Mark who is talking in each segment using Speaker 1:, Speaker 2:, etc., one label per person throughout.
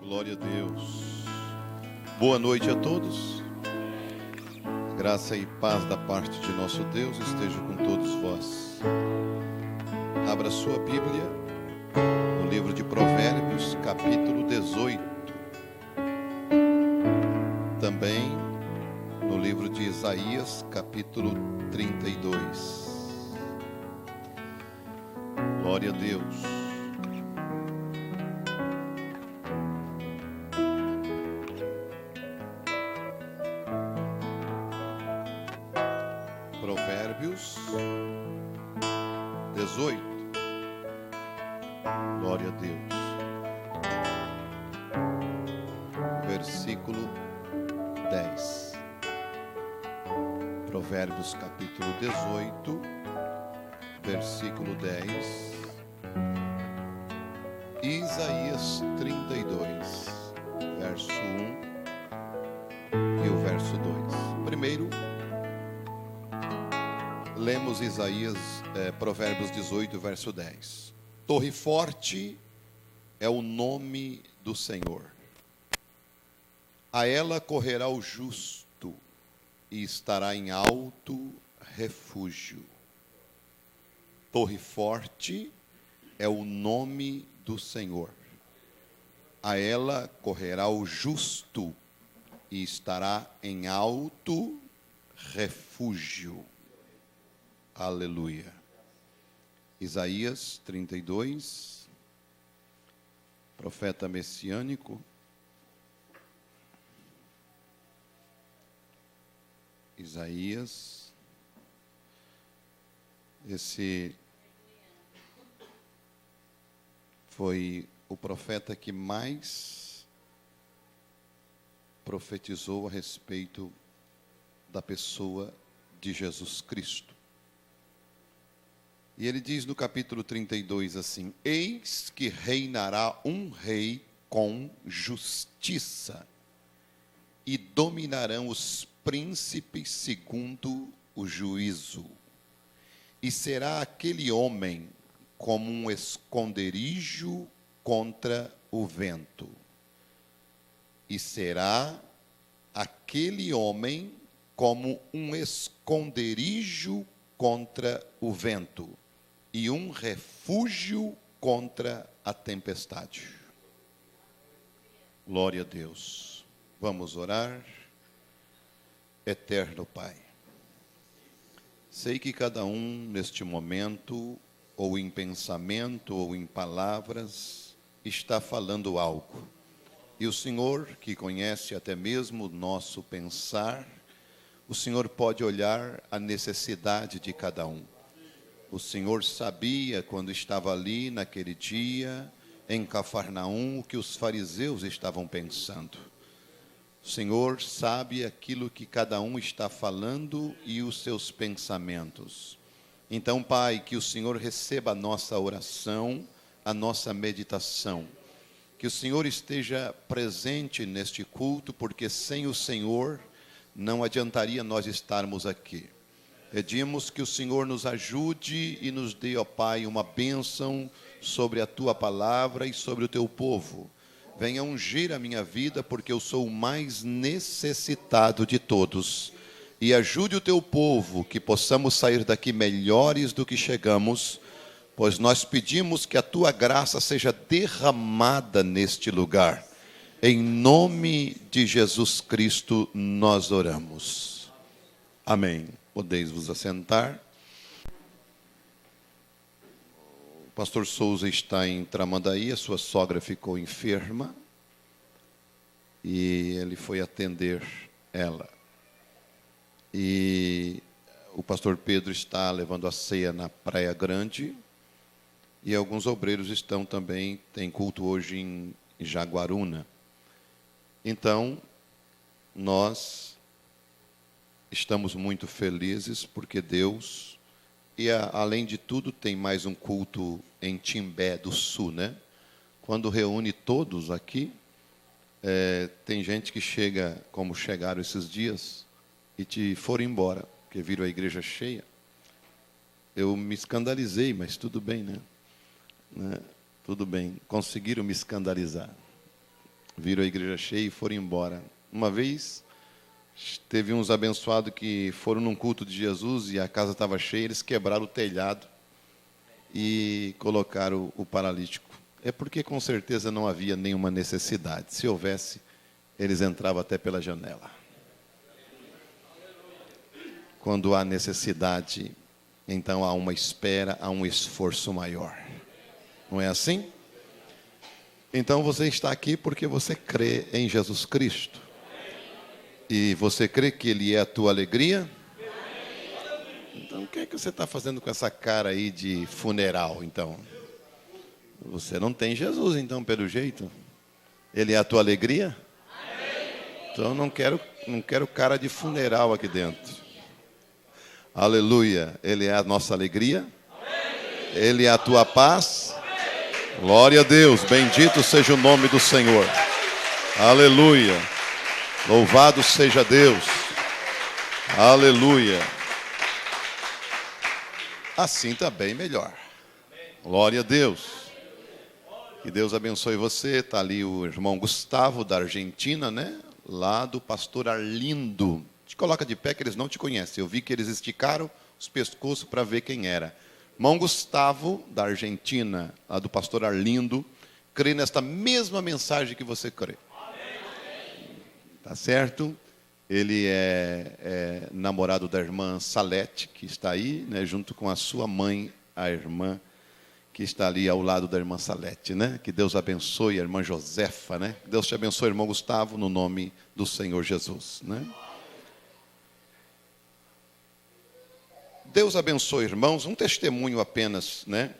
Speaker 1: Glória a Deus. Boa noite a todos. Graça e paz da parte de nosso Deus esteja com todos vós. Abra sua Bíblia no livro de Provérbios, capítulo 18. Também no livro de Isaías, capítulo 32. Glória a Deus. Provérbios 18. Glória a Deus. Versículo 10. Provérbios capítulo 18, versículo 10. Isaías 32, verso 1 e o verso 2. Primeiro, lemos Provérbios 18, verso 10. Torre forte é o nome do Senhor. A ela correrá o justo e estará em alto refúgio. Torre forte é o nome do Senhor. A ela correrá o justo e estará em alto refúgio. Aleluia. Isaías 32, profeta messiânico. Isaías, esse foi o profeta que mais profetizou a respeito da pessoa de Jesus Cristo. E ele diz no capítulo 32 assim: eis que reinará um rei com justiça, e dominarão os príncipes segundo o juízo. E será aquele homem como um esconderijo contra o vento. E será aquele homem como um esconderijo contra o vento e um refúgio contra a tempestade. Glória a Deus. Vamos orar. Eterno Pai, sei que cada um neste momento, ou em pensamento, ou em palavras, está falando algo. E o Senhor, que conhece até mesmo o nosso pensar, o Senhor pode olhar a necessidade de cada um. O Senhor sabia, quando estava ali naquele dia, em Cafarnaum, o que os fariseus estavam pensando. O Senhor sabe aquilo que cada um está falando e os seus pensamentos. Então, Pai, que o Senhor receba a nossa oração, a nossa meditação. Que o Senhor esteja presente neste culto, porque sem o Senhor não adiantaria nós estarmos aqui. Pedimos que o Senhor nos ajude e nos dê, ó Pai, uma bênção sobre a Tua palavra e sobre o Teu povo. Venha ungir a minha vida, porque eu sou o mais necessitado de todos. E ajude o Teu povo, que possamos sair daqui melhores do que chegamos, pois nós pedimos que a Tua graça seja derramada neste lugar. Em nome de Jesus Cristo nós oramos. Amém. Podeis vos assentar. O pastor Souza está em Tramandaí, a sua sogra ficou enferma e ele foi atender ela. E o pastor Pedro está levando a ceia na Praia Grande e alguns obreiros estão também, tem culto hoje em Jaguaruna. Então, nós estamos muito felizes porque Deus, além de tudo, tem mais um culto em Timbé do Sul, né? Quando reúne todos aqui, tem gente que chega, como chegaram esses dias, e foram embora, porque viram a igreja cheia. Eu me escandalizei, mas tudo bem, né? Tudo bem, conseguiram me escandalizar. Viram a igreja cheia e foram embora. Uma vez, teve uns abençoados que foram num culto de Jesus e a casa estava cheia, eles quebraram o telhado e colocaram o paralítico. É porque com certeza não havia nenhuma necessidade. Se houvesse, eles entravam até pela janela. Quando há necessidade, então há uma espera, há um esforço maior. Não é assim? Então você está aqui porque você crê em Jesus Cristo. E você crê que Ele é a tua alegria? Então o que é que você está fazendo com essa cara aí de funeral, então? Você não tem Jesus, então, pelo jeito. Ele é a tua alegria? Então não quero cara de funeral aqui dentro. Aleluia. Ele é a nossa alegria? Ele é a tua paz? Glória a Deus. Bendito seja o nome do Senhor. Aleluia. Louvado seja Deus. Aleluia. Assim está bem melhor. Glória a Deus. Que Deus abençoe você. Está ali o irmão Gustavo, da Argentina, né? Lá do pastor Arlindo. Te coloca de pé que eles não te conhecem. Eu vi que eles esticaram os pescoços para ver quem era. Irmão Gustavo, da Argentina, lá do pastor Arlindo, crê nesta mesma mensagem que você crê. Tá certo? Ele é namorado da irmã Salete, que está aí, né, junto com a sua mãe, a irmã que está ali ao lado da irmã Salete, né? Que Deus abençoe a irmã Josefa, né? Deus te abençoe, irmão Gustavo, no nome do Senhor Jesus, né? Deus abençoe, irmãos, um testemunho apenas, né?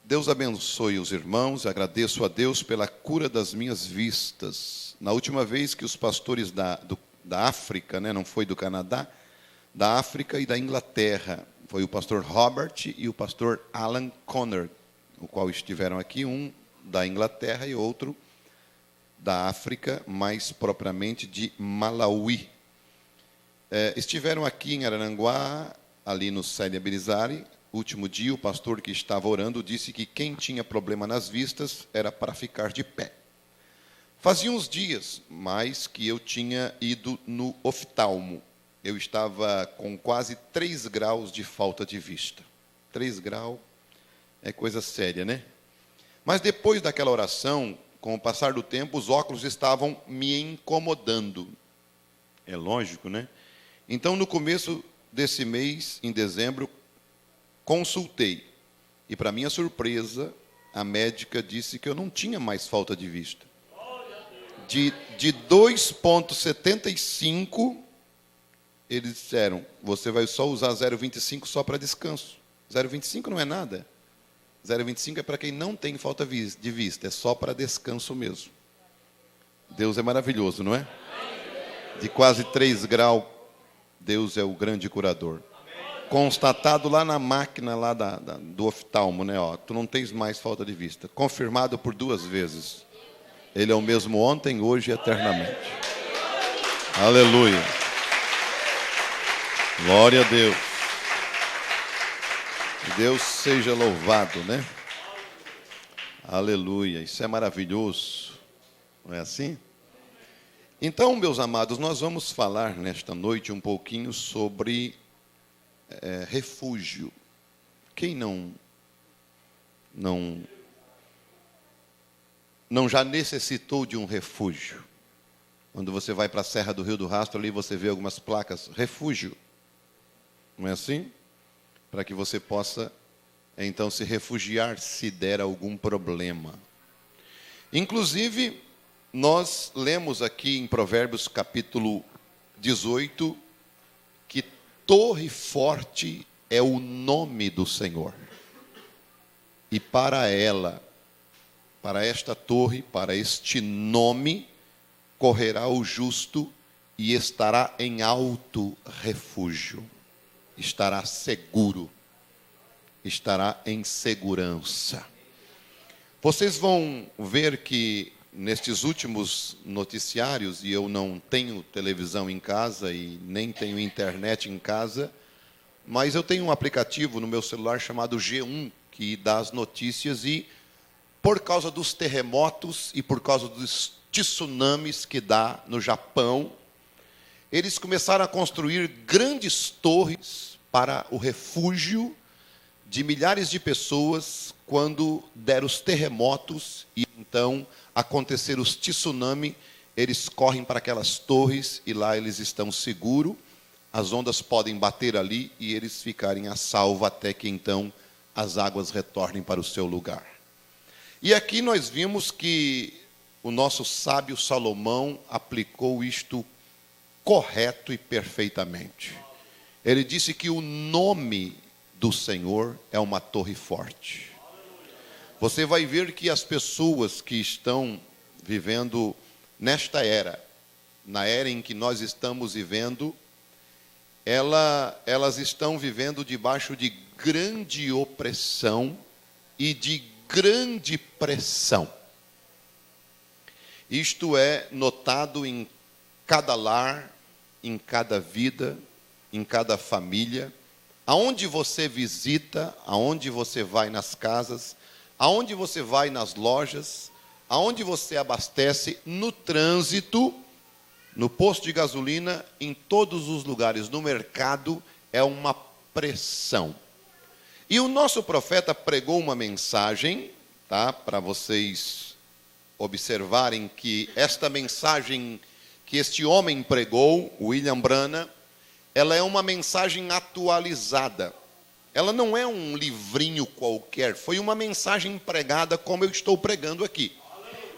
Speaker 1: Deus abençoe os irmãos, agradeço a Deus pela cura das minhas vistas. Na última vez que os pastores da África, né, não foi do Canadá, da África e da Inglaterra, foi o pastor Robert e o pastor Alan Connor, o qual estiveram aqui, um da Inglaterra e outro da África, mais propriamente de Malawi. Estiveram aqui em Araranguá, ali no Célia Berizari. Último dia, o pastor que estava orando disse que quem tinha problema nas vistas era para ficar de pé. Fazia uns dias mais que eu tinha ido no oftalmo. Eu estava com quase 3 graus de falta de vista. 3 graus é coisa séria, né? Mas depois daquela oração, com o passar do tempo, os óculos estavam me incomodando. É lógico, né? Então, no começo desse mês, em dezembro, consultei. E, para minha surpresa, a médica disse que eu não tinha mais falta de vista. De 2,75, eles disseram, você vai só usar 0,25 só para descanso. 0,25 não é nada. 0,25 é para quem não tem falta de vista, é só para descanso mesmo. Deus é maravilhoso, não é? De quase 3 graus, Deus é o grande curador. Constatado lá na máquina lá do oftalmo, né? Ó, tu não tens mais falta de vista. Confirmado por 2 vezes. Ele é o mesmo ontem, hoje e eternamente. Aleluia. Glória a Deus. Que Deus seja louvado, né? Aleluia. Isso é maravilhoso. Não é assim? Então, meus amados, nós vamos falar nesta noite um pouquinho sobre refúgio. Quem não já necessitou de um refúgio? Quando você vai para a Serra do Rio do Rastro, ali você vê algumas placas, refúgio. Não é assim? Para que você possa, então, se refugiar se der algum problema. Inclusive, nós lemos aqui em Provérbios capítulo 18, que torre forte é o nome do Senhor. E para ela, para esta torre, para este nome, correrá o justo e estará em alto refúgio. Estará seguro. Estará em segurança. Vocês vão ver que nestes últimos noticiários, e eu não tenho televisão em casa e nem tenho internet em casa, mas eu tenho um aplicativo no meu celular chamado G1, que dá as notícias, e por causa dos terremotos e por causa dos tsunamis que dá no Japão, eles começaram a construir grandes torres para o refúgio de milhares de pessoas quando deram os terremotos e então aconteceram os tsunamis. Eles correm para aquelas torres e lá eles estão seguros. As ondas podem bater ali e eles ficarem a salvo até que então as águas retornem para o seu lugar. E aqui nós vimos que o nosso sábio Salomão aplicou isto correto e perfeitamente. Ele disse que o nome do Senhor é uma torre forte. Você vai ver que as pessoas que estão vivendo nesta era, na era em que nós estamos vivendo, elas estão vivendo debaixo de grande opressão e de grande pressão. Isto é notado em cada lar, em cada vida, em cada família, aonde você visita, aonde você vai nas casas, aonde você vai nas lojas, aonde você abastece, no trânsito, no posto de gasolina, em todos os lugares, no mercado, é uma pressão. E o nosso profeta pregou uma mensagem, tá, para vocês observarem que esta mensagem que este homem pregou, William Branham, ela é uma mensagem atualizada. Ela não é um livrinho qualquer, foi uma mensagem pregada como eu estou pregando aqui.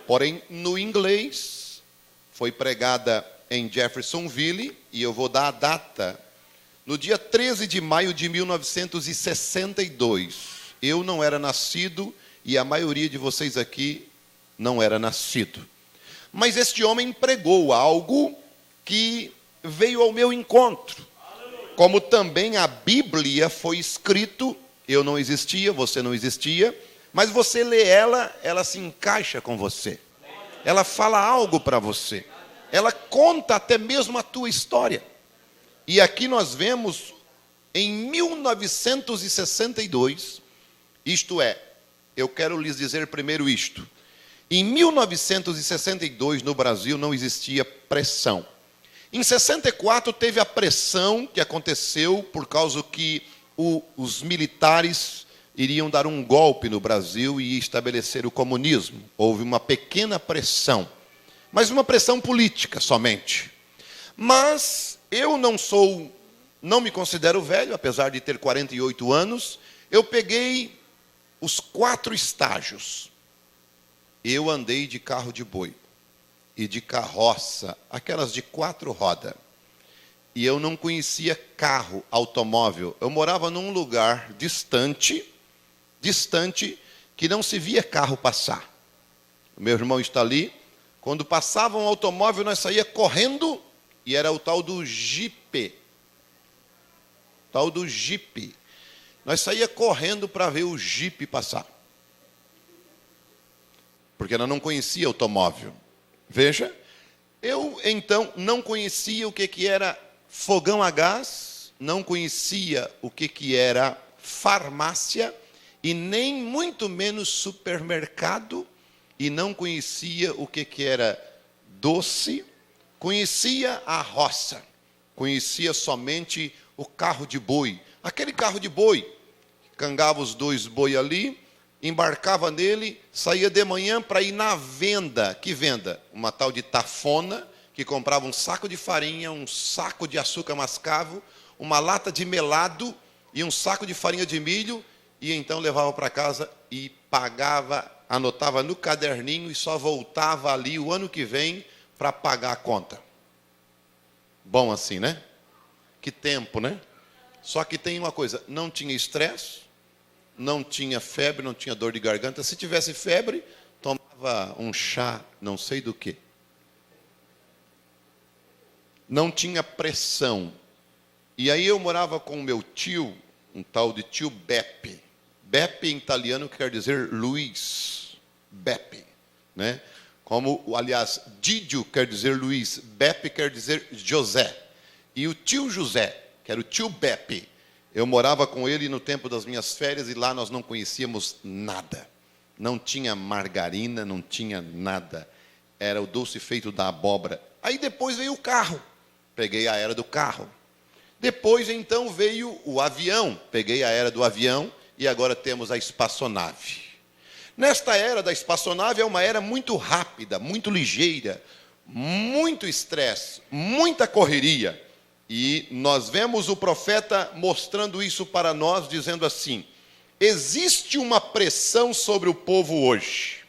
Speaker 1: Porém, no inglês, foi pregada em Jeffersonville, e eu vou dar a data, no dia 13 de maio de 1962. Eu não era nascido, e a maioria de vocês aqui não era nascido. Mas este homem pregou algo que veio ao meu encontro. Como também a Bíblia foi escrito, eu não existia, você não existia, mas você lê ela, ela se encaixa com você. Ela fala algo para você. Ela conta até mesmo a tua história. E aqui nós vemos, em 1962, isto é, eu quero lhes dizer primeiro isto. Em 1962, no Brasil, não existia pressão. Em 64, teve a pressão que aconteceu por causa que os militares iriam dar um golpe no Brasil e estabelecer o comunismo. Houve uma pequena pressão, mas uma pressão política somente. Mas eu não me considero velho, apesar de ter 48 anos. Eu peguei os 4 estágios. Eu andei de carro de boi e de carroça, aquelas de 4 rodas. E eu não conhecia carro, automóvel. Eu morava num lugar distante, que não se via carro passar. O meu irmão está ali. Quando passava um automóvel, nós saía correndo, e era o tal do Jeep. Nós saía correndo para ver o Jeep passar. Porque nós não conhecia automóvel. Veja, eu então não conhecia o que era fogão a gás, não conhecia o que era farmácia, e nem muito menos supermercado, e não conhecia o que era doce, conhecia a roça, conhecia somente o carro de boi. Aquele carro de boi, cangava os 2 boi ali, embarcava nele, saía de manhã para ir na venda. Que venda? Uma tal de tafona, que comprava um saco de farinha, um saco de açúcar mascavo, uma lata de melado e um saco de farinha de milho, e então levava para casa e pagava, anotava no caderninho e só voltava ali o ano que vem para pagar a conta. Bom assim, né? Que tempo, né? Só que tem uma coisa, não tinha estresse, não tinha febre, não tinha dor de garganta. Se tivesse febre, tomava um chá, não sei do que. Não tinha pressão. E aí eu morava com o meu tio, um tal de tio Beppe. Beppe em italiano quer dizer Luiz. Beppe, né? Como, aliás, Didio quer dizer Luiz, Beppe quer dizer José. E o tio José, que era o tio Beppe, eu morava com ele no tempo das minhas férias e lá nós não conhecíamos nada. não tinha margarina, não tinha nada. Era o doce feito da abóbora. Aí depois veio o carro. Peguei a era do carro. Depois, então, veio o avião. Peguei a era do avião e agora temos a espaçonave. Nesta era da espaçonave é uma era muito rápida, muito ligeira, muito estresse, muita correria. E nós vemos o profeta mostrando isso para nós, dizendo assim: existe uma pressão sobre o povo hoje.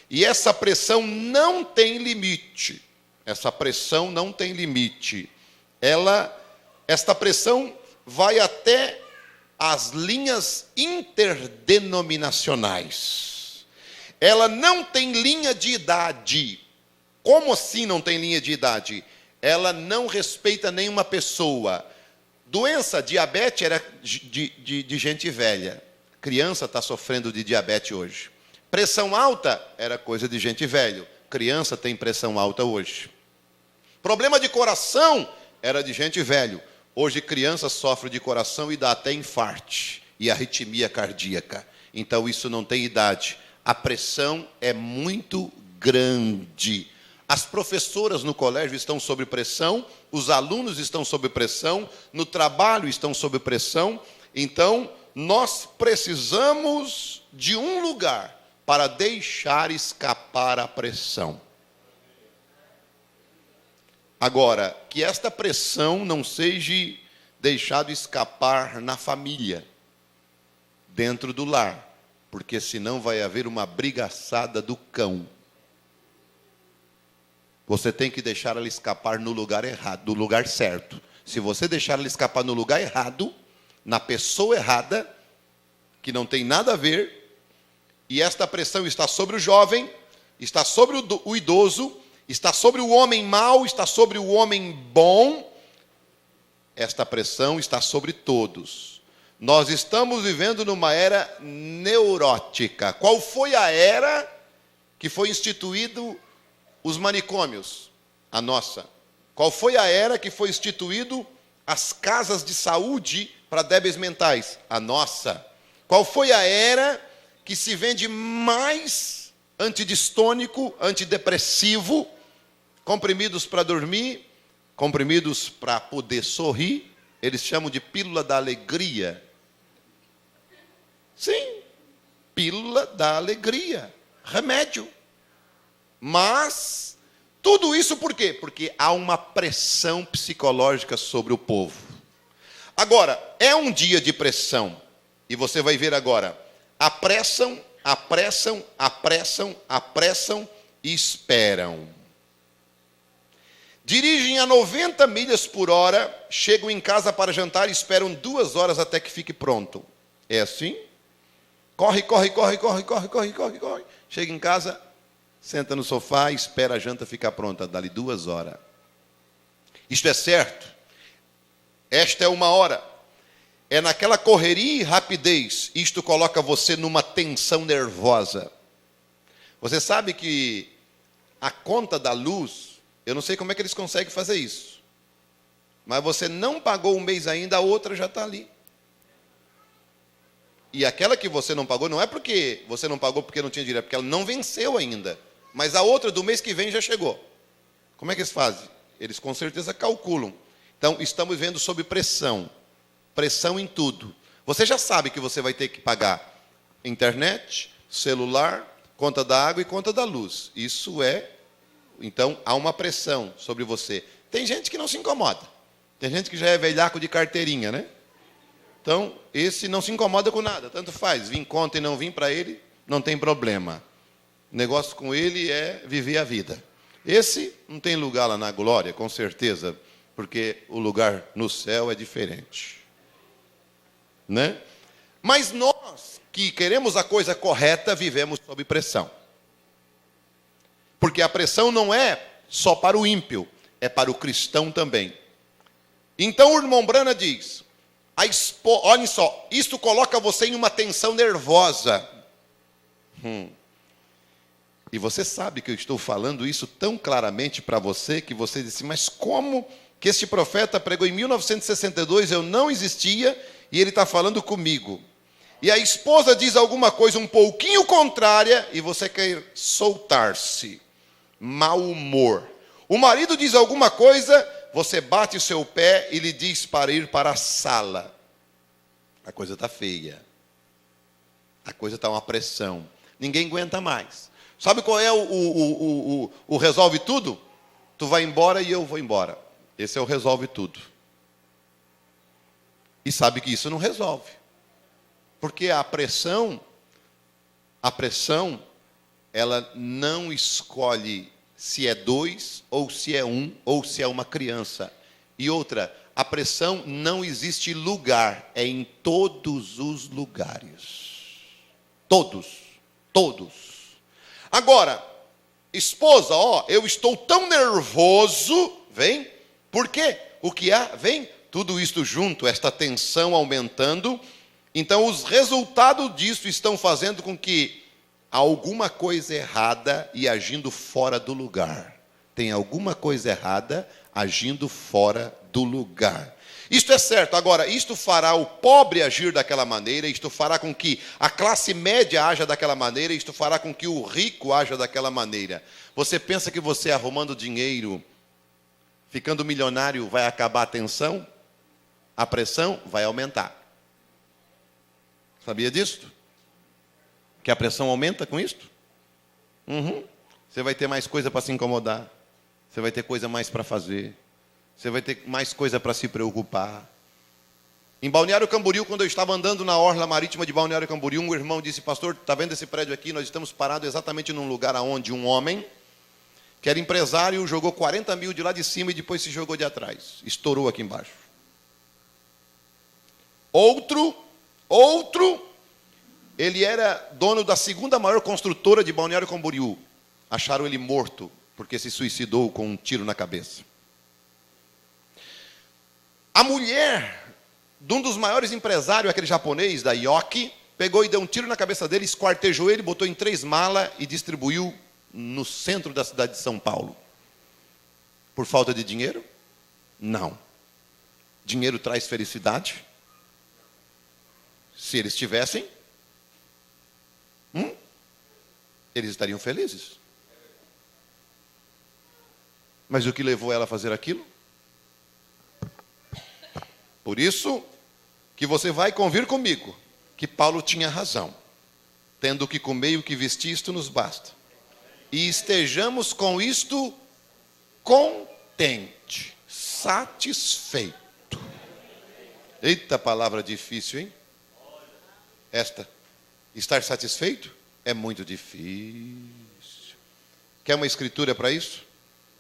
Speaker 1: E essa pressão não tem limite. Essa pressão não tem limite. Esta pressão vai até as linhas interdenominacionais. Ela não tem linha de idade. Como assim não tem linha de idade? Ela não respeita nenhuma pessoa. Doença, diabetes, era de gente velha. Criança está sofrendo de diabetes hoje. Pressão alta era coisa de gente velha. Criança tem pressão alta hoje. Problema de coração era de gente velho. Hoje criança sofre de coração e dá até infarte e arritmia cardíaca. Então isso não tem idade. A pressão é muito grande. As professoras no colégio estão sob pressão, os alunos estão sob pressão, no trabalho estão sob pressão. Então nós precisamos de um lugar para deixar escapar a pressão. Agora, que esta pressão não seja deixado escapar na família, dentro do lar, porque senão vai haver uma brigaçada do cão. Você tem que deixar ela escapar no lugar errado, no lugar certo. Se você deixar ela escapar no lugar errado, na pessoa errada, que não tem nada a ver, e esta pressão está sobre o jovem, está sobre o idoso, está sobre o homem mau, está sobre o homem bom, esta pressão está sobre todos. Nós estamos vivendo numa era neurótica. Qual foi a era que foi instituído os manicômios? A nossa. Qual foi a era que foi instituído as casas de saúde para débeis mentais? A nossa. Qual foi a era que se vende mais antidistônico, antidepressivo, comprimidos para dormir, comprimidos para poder sorrir? Eles chamam de pílula da alegria. Sim, pílula da alegria, remédio. Mas tudo isso por quê? Porque há uma pressão psicológica sobre o povo. Agora, é um dia de pressão. E você vai ver agora. Apressam, apressam, apressam, apressam e esperam. Dirigem a 90 milhas por hora, chegam em casa para jantar e esperam 2 horas até que fique pronto. É assim? Corre, corre, corre, corre, corre, corre, corre, corre. Chega em casa, senta no sofá e espera a janta ficar pronta. Dá-lhe 2 horas. Isto é certo. Esta é uma hora. É naquela correria e rapidez. Isto coloca você numa tensão nervosa. Você sabe que a conta da luz, eu não sei como é que eles conseguem fazer isso. Mas você não pagou um mês ainda, a outra já está ali. E aquela que você não pagou, não é porque você não pagou porque não tinha dinheiro, é porque ela não venceu ainda. Mas a outra do mês que vem já chegou. Como é que eles fazem? Eles com certeza calculam. Então, estamos vendo sob pressão. Pressão em tudo. Você já sabe que você vai ter que pagar internet, celular, conta da água e conta da luz. Isso é... Então, há uma pressão sobre você. Tem gente que não se incomoda. Tem gente que já é velhaco de carteirinha, né? Então, esse não se incomoda com nada. Tanto faz. Vim conta e não vim para ele, não tem problema. O negócio com ele é viver a vida. Esse não tem lugar lá na glória, com certeza, porque o lugar no céu é diferente. Né? Mas nós, que queremos a coisa correta, vivemos sob pressão. Porque a pressão não é só para o ímpio, é para o cristão também. Então o irmão Brana diz, olhem só, isto coloca você em uma tensão nervosa. E você sabe que eu estou falando isso tão claramente para você, que você disse, mas como que este profeta pregou em 1962, eu não existia, e ele está falando comigo. e a esposa diz alguma coisa um pouquinho contrária e você quer soltar-se. Mau humor. O marido diz alguma coisa, você bate o seu pé e lhe diz para ir para a sala. A coisa está feia. A coisa está uma pressão. Ninguém aguenta mais. Sabe qual é o resolve tudo? Tu vai embora e eu vou embora. Esse é o resolve tudo. E sabe que isso não resolve. Porque a pressão, ela não escolhe se é dois, ou se é um, ou se é uma criança. E outra, a pressão não existe lugar, é em todos os lugares. Todos. Agora, esposa, eu estou tão nervoso, vem, por quê? O que há? Vem, tudo isto junto, esta tensão aumentando. Então, os resultados disso estão fazendo com que alguma coisa errada e agindo fora do lugar. Tem alguma coisa errada agindo fora do lugar. Isto é certo. Agora, isto fará o pobre agir daquela maneira, isto fará com que a classe média haja daquela maneira, isto fará com que o rico haja daquela maneira. Você pensa que você arrumando dinheiro, ficando milionário, vai acabar a tensão? A pressão vai aumentar. Sabia disso? Que a pressão aumenta com isto? Você vai ter mais coisa para se incomodar. Você vai ter coisa mais para fazer. Você vai ter mais coisa para se preocupar. Em Balneário Camboriú, quando eu estava andando na orla marítima de Balneário Camboriú, um irmão disse: pastor, está vendo esse prédio aqui? Nós estamos parados exatamente num lugar onde um homem, que era empresário, jogou 40 mil de lá de cima e depois se jogou de atrás. Estourou aqui embaixo. Outro, ele era dono da segunda maior construtora de Balneário Camboriú. Acharam ele morto, porque se suicidou com um tiro na cabeça. A mulher de um dos maiores empresários, aquele japonês, da Yoki, pegou e deu um tiro na cabeça dele, esquartejou ele, botou em 3 malas e distribuiu no centro da cidade de São Paulo. Por falta de dinheiro? Não. Dinheiro traz felicidade? Se eles tivessem, eles estariam felizes. Mas o que levou ela a fazer aquilo? Por isso que você vai convir comigo que Paulo tinha razão. Tendo o que comer e o que vestir, isto nos basta. E estejamos com isto contente, satisfeito. Eita, palavra difícil, hein? Esta, estar satisfeito é muito difícil. Quer uma escritura para isso?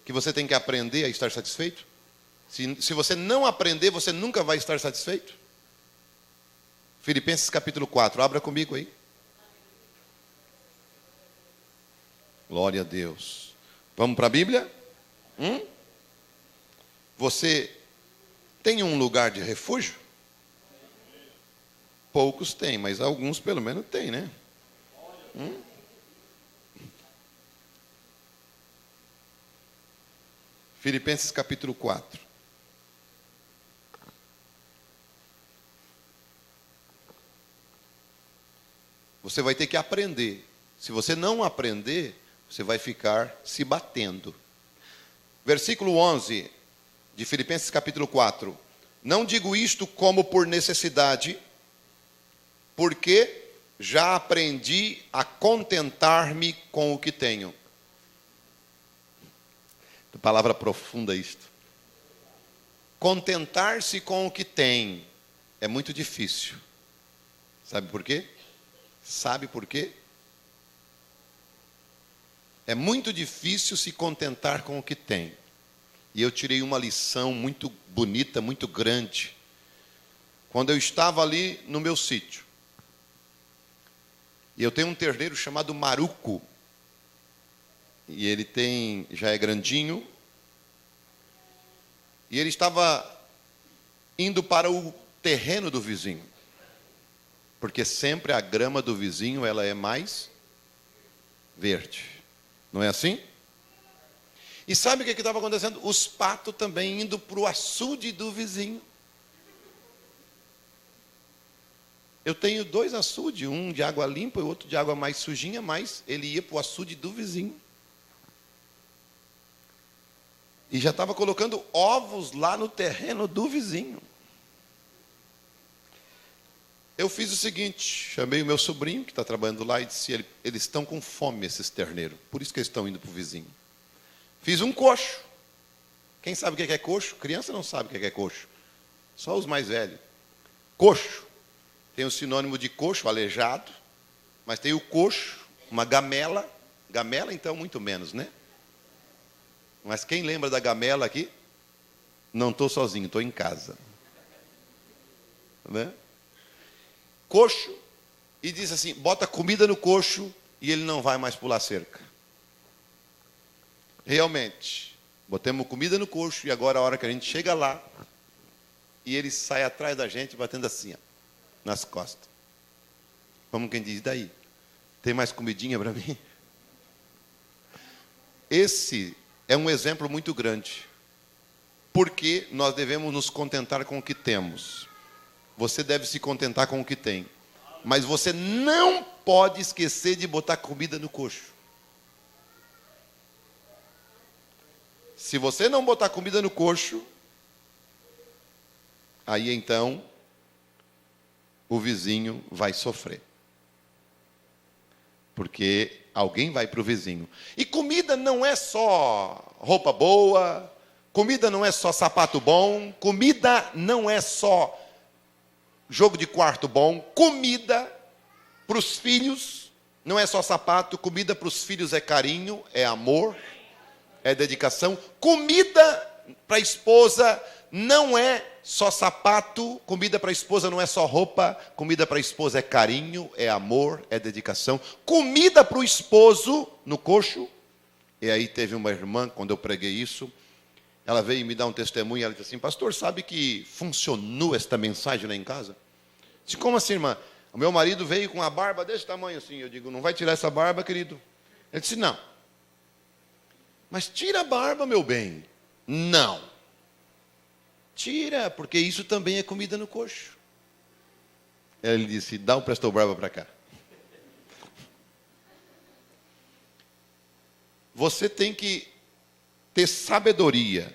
Speaker 1: Que você tem que aprender a estar satisfeito? Se você não aprender, você nunca vai estar satisfeito. Filipenses capítulo 4, abra comigo aí. Glória a Deus. Vamos para a Bíblia? Você tem um lugar de refúgio? Poucos têm, mas alguns pelo menos têm, né? Filipenses capítulo 4. Você vai ter que aprender. Se você não aprender, você vai ficar se batendo. Versículo 11 de Filipenses capítulo 4. Não digo isto como por necessidade, porque já aprendi a contentar-me com o que tenho. Palavra profunda isto. Contentar-se com o que tem é muito difícil. Sabe por quê? Sabe por quê? É muito difícil se contentar com o que tem. E eu tirei uma lição muito bonita, muito grande. Quando eu estava ali no meu sítio. E eu tenho um terneiro chamado Maruco. E ele já é grandinho. E ele estava indo para o terreno do vizinho. Porque sempre a grama do vizinho, ela é mais verde. Não é assim? E sabe o que estava acontecendo? Os patos também indo para o açude do vizinho. Eu tenho 2 açudes, um de água limpa e outro de água mais sujinha, mas ele ia para o açude do vizinho. E já estava colocando ovos lá no terreno do vizinho. Eu fiz o seguinte, chamei o meu sobrinho, que está trabalhando lá, e disse, eles estão com fome, esses terneiros, por isso que eles estão indo para o vizinho. Fiz um coxo. Quem sabe o que é coxo? Criança não sabe o que é coxo. Só os mais velhos. Coxo. Tem o sinônimo de coxo, aleijado, mas tem o coxo, uma gamela. Gamela, então, muito menos, né? Mas quem lembra da gamela aqui? Não estou sozinho, estou em casa. Né? Coxo, e diz assim, bota comida no coxo e ele não vai mais pular cerca. Realmente, botamos comida no coxo e agora a hora que a gente chega lá, e ele sai atrás da gente batendo assim, ó, nas costas. Como quem diz, daí? Tem mais comidinha para mim? Esse é um exemplo muito grande. Porque nós devemos nos contentar com o que temos. Você deve se contentar com o que tem. Mas você não pode esquecer de botar comida no coxo. Se você não botar comida no coxo, aí então o vizinho vai sofrer. Porque alguém vai para o vizinho. E comida não é só roupa boa, comida não é só sapato bom, comida não é só jogo de quarto bom, comida para os filhos não é só sapato, comida para os filhos é carinho, é amor, é dedicação. Comida para a esposa não é só sapato, comida para a esposa não é só roupa, comida para a esposa é carinho, é amor, é dedicação. Comida para o esposo no coxo. E aí teve uma irmã, quando eu preguei isso, ela veio me dar um testemunho, ela disse assim, pastor, sabe que funcionou esta mensagem lá em casa? Eu disse, como assim, irmã? O meu marido veio com uma barba desse tamanho assim. Eu digo, não vai tirar essa barba, querido? Ele disse, não. Mas tira a barba, meu bem. Não. Tira, porque isso também é comida no coxo. Ele disse, dá o presto barba para cá. Você tem que ter sabedoria.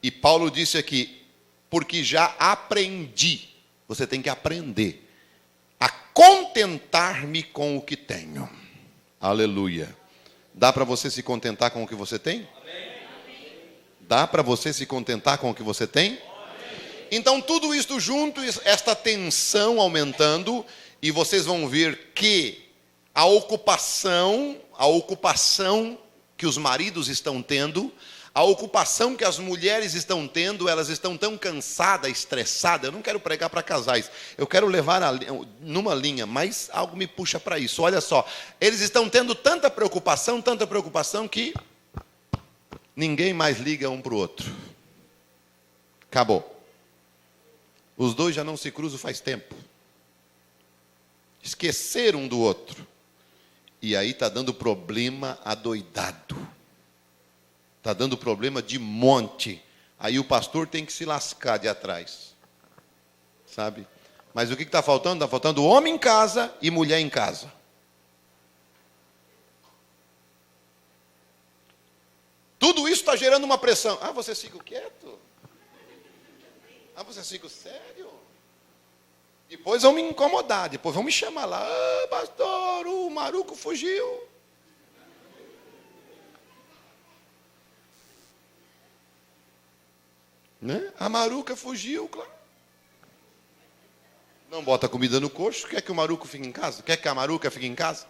Speaker 1: E Paulo disse aqui, porque já aprendi. Você tem que aprender a contentar-me com o que tenho. Aleluia. Dá para você se contentar com o que você tem? Dá para você se contentar com o que você tem? Então, tudo isso junto, esta tensão aumentando, e vocês vão ver que a ocupação que os maridos estão tendo, a ocupação que as mulheres estão tendo, elas estão tão cansadas, estressadas. Eu não quero pregar para casais, eu quero levar numa linha, mas algo me puxa para isso. Olha só, eles estão tendo tanta preocupação que ninguém mais liga um para o outro. Acabou. Os dois já não se cruzam faz tempo. Esqueceram um do outro. E aí está dando problema adoidado. Está dando problema de monte. Aí o pastor tem que se lascar de atrás. Sabe? Mas o que está faltando? Está faltando homem em casa e mulher em casa. Tudo isso está gerando uma pressão. Ah, você fica quieto? Ah, você fica sério? Depois vão me incomodar, depois vão me chamar lá. Ah, pastor, o maruco fugiu. Né? A maruca fugiu, claro. Não bota comida no coxo, quer que o maruco fique em casa? Quer que a maruca fique em casa?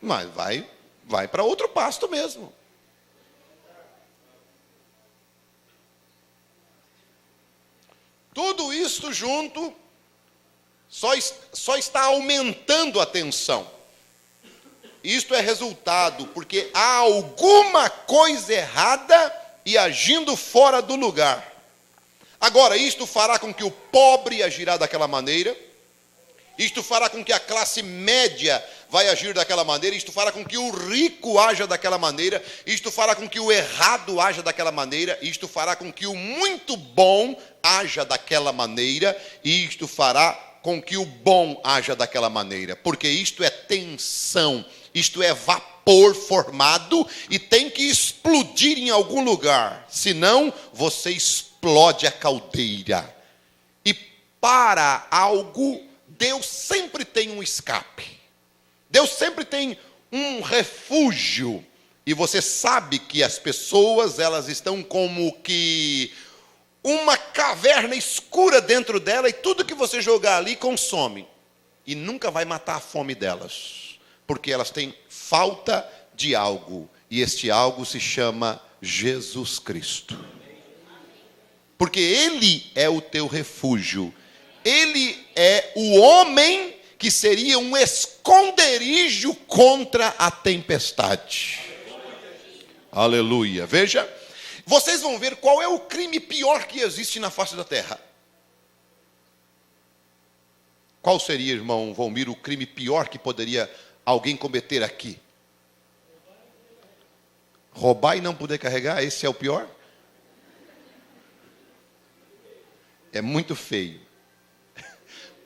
Speaker 1: Mas vai para outro pasto mesmo. Tudo isso junto só está aumentando a tensão. Isto é resultado porque há alguma coisa errada e agindo fora do lugar. Agora, isto fará com que o pobre agirá daquela maneira. Isto fará com que a classe média vai agir daquela maneira, isto fará com que o rico haja daquela maneira, isto fará com que o errado haja daquela maneira, isto fará com que o muito bom haja daquela maneira, e isto fará com que o bom haja daquela maneira, porque isto é tensão, isto é vapor formado e tem que explodir em algum lugar, senão você explode a caldeira. E para algo, Deus sempre tem um escape. Deus sempre tem um refúgio. E você sabe que as pessoas, elas estão como que uma caverna escura dentro dela, e tudo que você jogar ali consome. E nunca vai matar a fome delas, porque elas têm falta de algo. E este algo se chama Jesus Cristo. Porque Ele é o teu refúgio. Ele é o homem que seria um esconderijo contra a tempestade. Aleluia. Veja, vocês vão ver qual é o crime pior que existe na face da terra. Qual seria, irmão Valmir, o crime pior que poderia alguém cometer aqui? Roubar e não poder carregar, esse é o pior? É muito feio.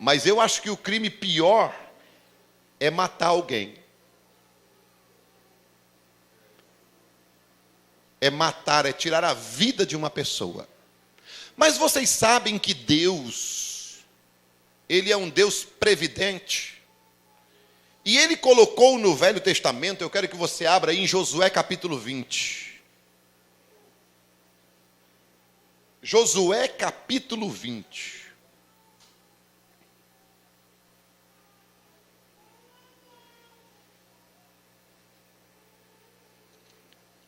Speaker 1: Mas eu acho que o crime pior é matar alguém. É matar, é tirar a vida de uma pessoa. Mas vocês sabem que Deus, Ele é um Deus previdente. E Ele colocou no Velho Testamento, eu quero que você abra aí em Josué capítulo 20. Josué capítulo 20.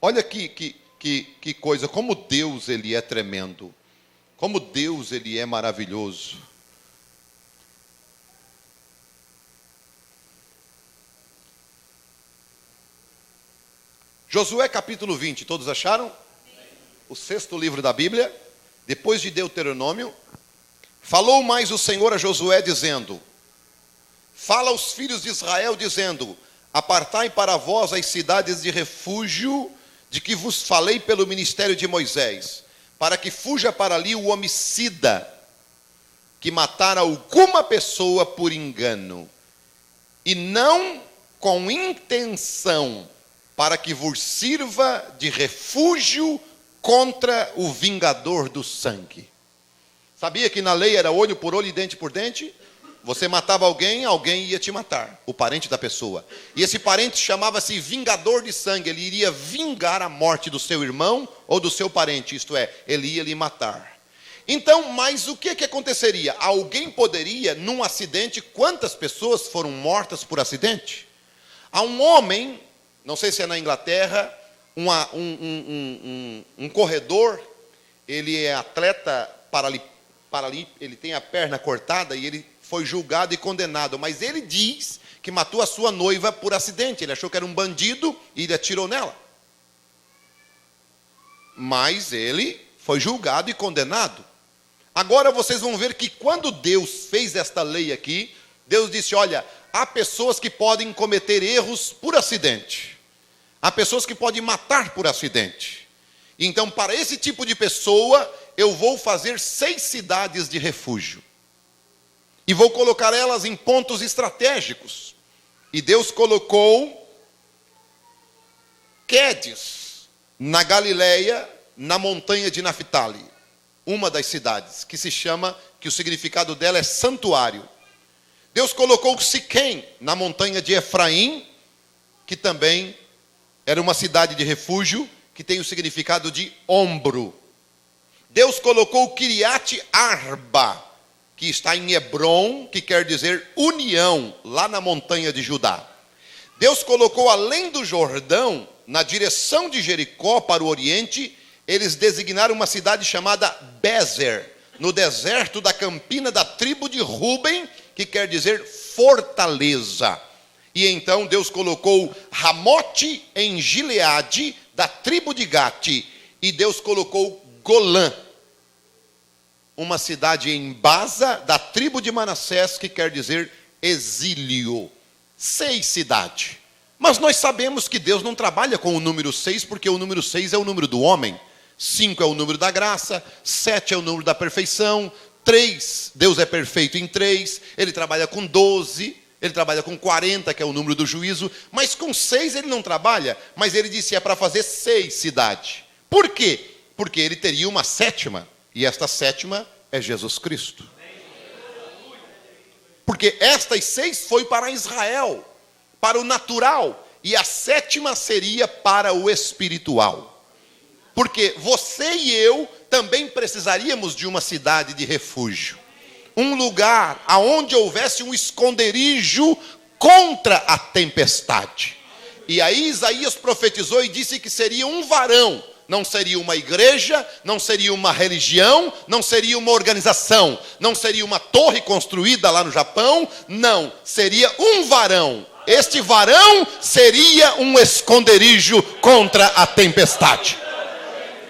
Speaker 1: Olha que coisa, como Deus Ele é tremendo, como Deus Ele é maravilhoso. Josué capítulo 20, todos acharam? Sim. O 6º livro da Bíblia, depois de Deuteronômio. Falou mais o Senhor a Josué dizendo: fala aos filhos de Israel dizendo: apartai para vós as cidades de refúgio de que vos falei pelo ministério de Moisés, para que fuja para ali o homicida que matar alguma pessoa por engano, e não com intenção, para que vos sirva de refúgio contra o vingador do sangue. Sabia que na lei era olho por olho e dente por dente? Você matava alguém, alguém ia te matar, o parente da pessoa. E esse parente chamava-se vingador de sangue. Ele iria vingar a morte do seu irmão ou do seu parente, isto é, ele ia lhe matar. Então, mas o que aconteceria? Alguém poderia, num acidente, quantas pessoas foram mortas por acidente? Há um homem, não sei se é na Inglaterra, um corredor, ele é atleta ele tem a perna cortada e ele foi julgado e condenado, mas ele diz que matou a sua noiva por acidente. Ele achou que era um bandido e ele atirou nela. Mas ele foi julgado e condenado. Agora vocês vão ver que quando Deus fez esta lei aqui, Deus disse: olha, há pessoas que podem cometer erros por acidente. Há pessoas que podem matar por acidente. Então, para esse tipo de pessoa, eu vou fazer 6 cidades de refúgio. E vou colocar elas em pontos estratégicos. E Deus colocou Quedes, na Galileia, na montanha de Naftali. Uma das cidades, que se chama, que o significado dela é santuário. Deus colocou Siquém, na montanha de Efraim, que também era uma cidade de refúgio, que tem o significado de ombro. Deus colocou Kiriat Arba, que está em Hebron, que quer dizer união, lá na montanha de Judá. Deus colocou além do Jordão, na direção de Jericó para o oriente, eles designaram uma cidade chamada Bezer, no deserto da campina da tribo de Ruben, que quer dizer fortaleza. E então Deus colocou Ramote em Gileade, da tribo de Gate, e Deus colocou Golã, uma cidade em Baza, da tribo de Manassés, que quer dizer exílio. 6 cidades. Mas nós sabemos que Deus não trabalha com o número 6, porque o número 6 é o número do homem. 5 é o número da graça, 7 é o número da perfeição, 3, Deus é perfeito em 3, ele trabalha com 12, ele trabalha com 40, que é o número do juízo, mas com 6 ele não trabalha, mas ele disse é para fazer 6 cidades. Por quê? Porque ele teria uma 7ª, e esta 7ª é Jesus Cristo. Porque estas 6 foi para Israel, para o natural, e a 7ª seria para o espiritual. Porque você e eu também precisaríamos de uma cidade de refúgio. Um lugar aonde houvesse um esconderijo contra a tempestade. E aí Isaías profetizou e disse que seria um varão. Não seria uma igreja, não seria uma religião, não seria uma organização, não seria uma torre construída lá no Japão, não, seria um varão. Este varão seria um esconderijo contra a tempestade.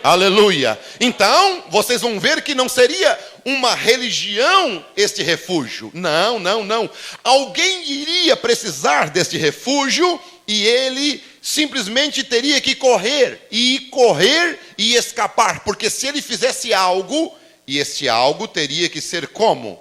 Speaker 1: Aleluia. Então, vocês vão ver que não seria uma religião este refúgio. Não, não, não. Alguém iria precisar deste refúgio e ele simplesmente teria que correr e escapar. Porque se ele fizesse algo, e esse algo teria que ser como?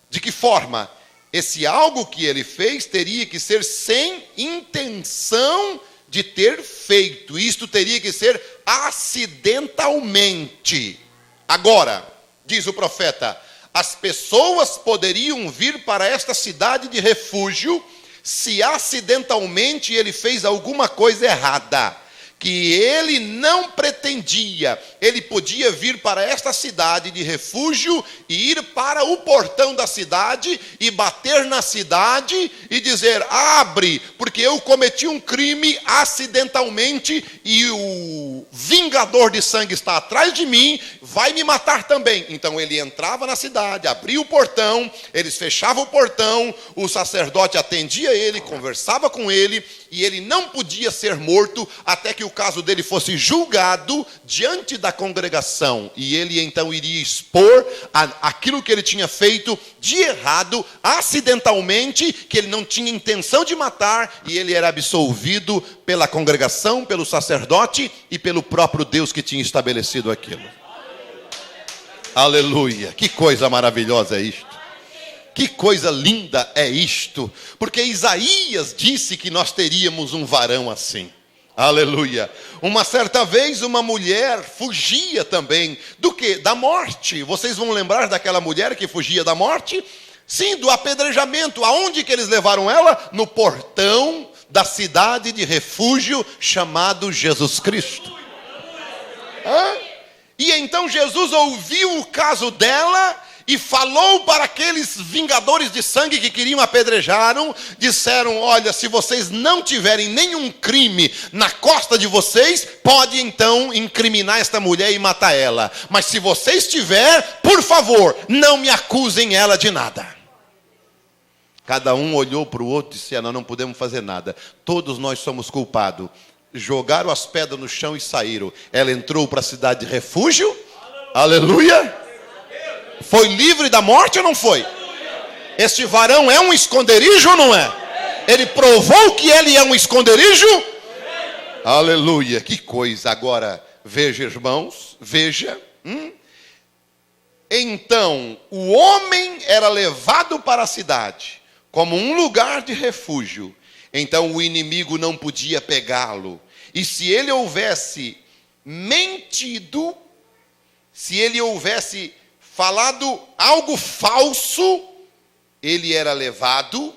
Speaker 1: De que forma? Esse algo que ele fez teria que ser sem intenção de ter feito. Isto teria que ser acidentalmente. Agora, diz o profeta, as pessoas poderiam vir para esta cidade de refúgio se acidentalmente ele fez alguma coisa errada, que ele não pretendia. Ele podia vir para esta cidade de refúgio e ir para o portão da cidade e bater na cidade e dizer, abre, porque eu cometi um crime acidentalmente e o vingador de sangue está atrás de mim, vai me matar também. Então ele entrava na cidade, abria o portão, eles fechavam o portão, o sacerdote atendia ele, conversava com ele, e ele não podia ser morto até que o caso dele fosse julgado diante da congregação. E ele então iria expor aquilo que ele tinha feito de errado, acidentalmente, que ele não tinha intenção de matar, e ele era absolvido pela congregação, pelo sacerdote e pelo próprio Deus que tinha estabelecido aquilo. Aleluia! Que coisa maravilhosa é isto! Que coisa linda é isto, porque Isaías disse que nós teríamos um varão assim. Aleluia. Uma certa vez uma mulher fugia também do quê? Da morte. Vocês vão lembrar daquela mulher que fugia da morte? Sim, do apedrejamento. Aonde que eles levaram ela? No portão da cidade de refúgio chamado Jesus Cristo. E então Jesus ouviu o caso dela e falou para aqueles vingadores de sangue que queriam apedrejá-lo, disseram, olha, se vocês não tiverem nenhum crime na costa de vocês, pode então incriminar esta mulher e matar ela. Mas se vocês tiverem, por favor, não me acusem ela de nada. Cada um olhou para o outro e disse, não podemos fazer nada. Todos nós somos culpados. Jogaram as pedras no chão e saíram. Ela entrou para a cidade de refúgio. Aleluia. Foi livre da morte ou não foi? Este varão é um esconderijo ou não é? Ele provou que ele é um esconderijo? Aleluia, que coisa. Agora, veja, irmãos, veja. Então, o homem era levado para a cidade como um lugar de refúgio. Então, o inimigo não podia pegá-lo. E se ele houvesse mentido, se ele houvesse falado algo falso, ele era levado,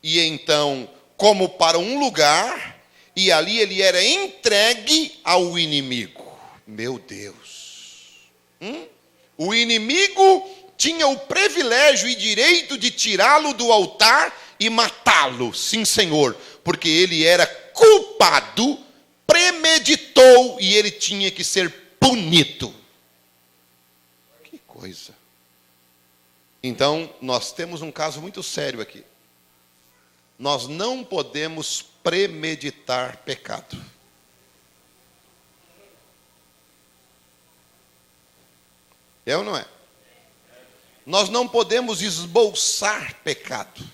Speaker 1: e então, como para um lugar, e ali ele era entregue ao inimigo. Meu Deus! O inimigo tinha o privilégio e direito de tirá-lo do altar e matá-lo. Sim, Senhor, porque ele era culpado, premeditou, e ele tinha que ser punido. Coisa. Então, nós temos um caso muito sério aqui. Nós não podemos premeditar pecado. É ou não é? Nós não podemos esboçar pecado.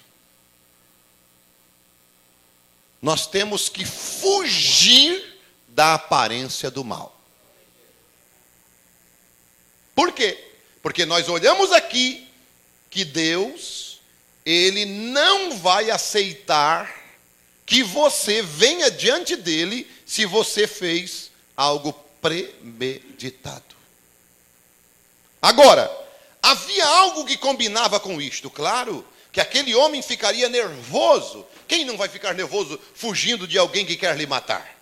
Speaker 1: nós temos que fugir da aparência do mal. Por quê? Porque nós olhamos aqui que Deus, Ele não vai aceitar que você venha diante dEle se você fez algo premeditado. Agora, havia algo que combinava com isto, claro, que aquele homem ficaria nervoso. Quem não vai ficar nervoso fugindo de alguém que quer lhe matar?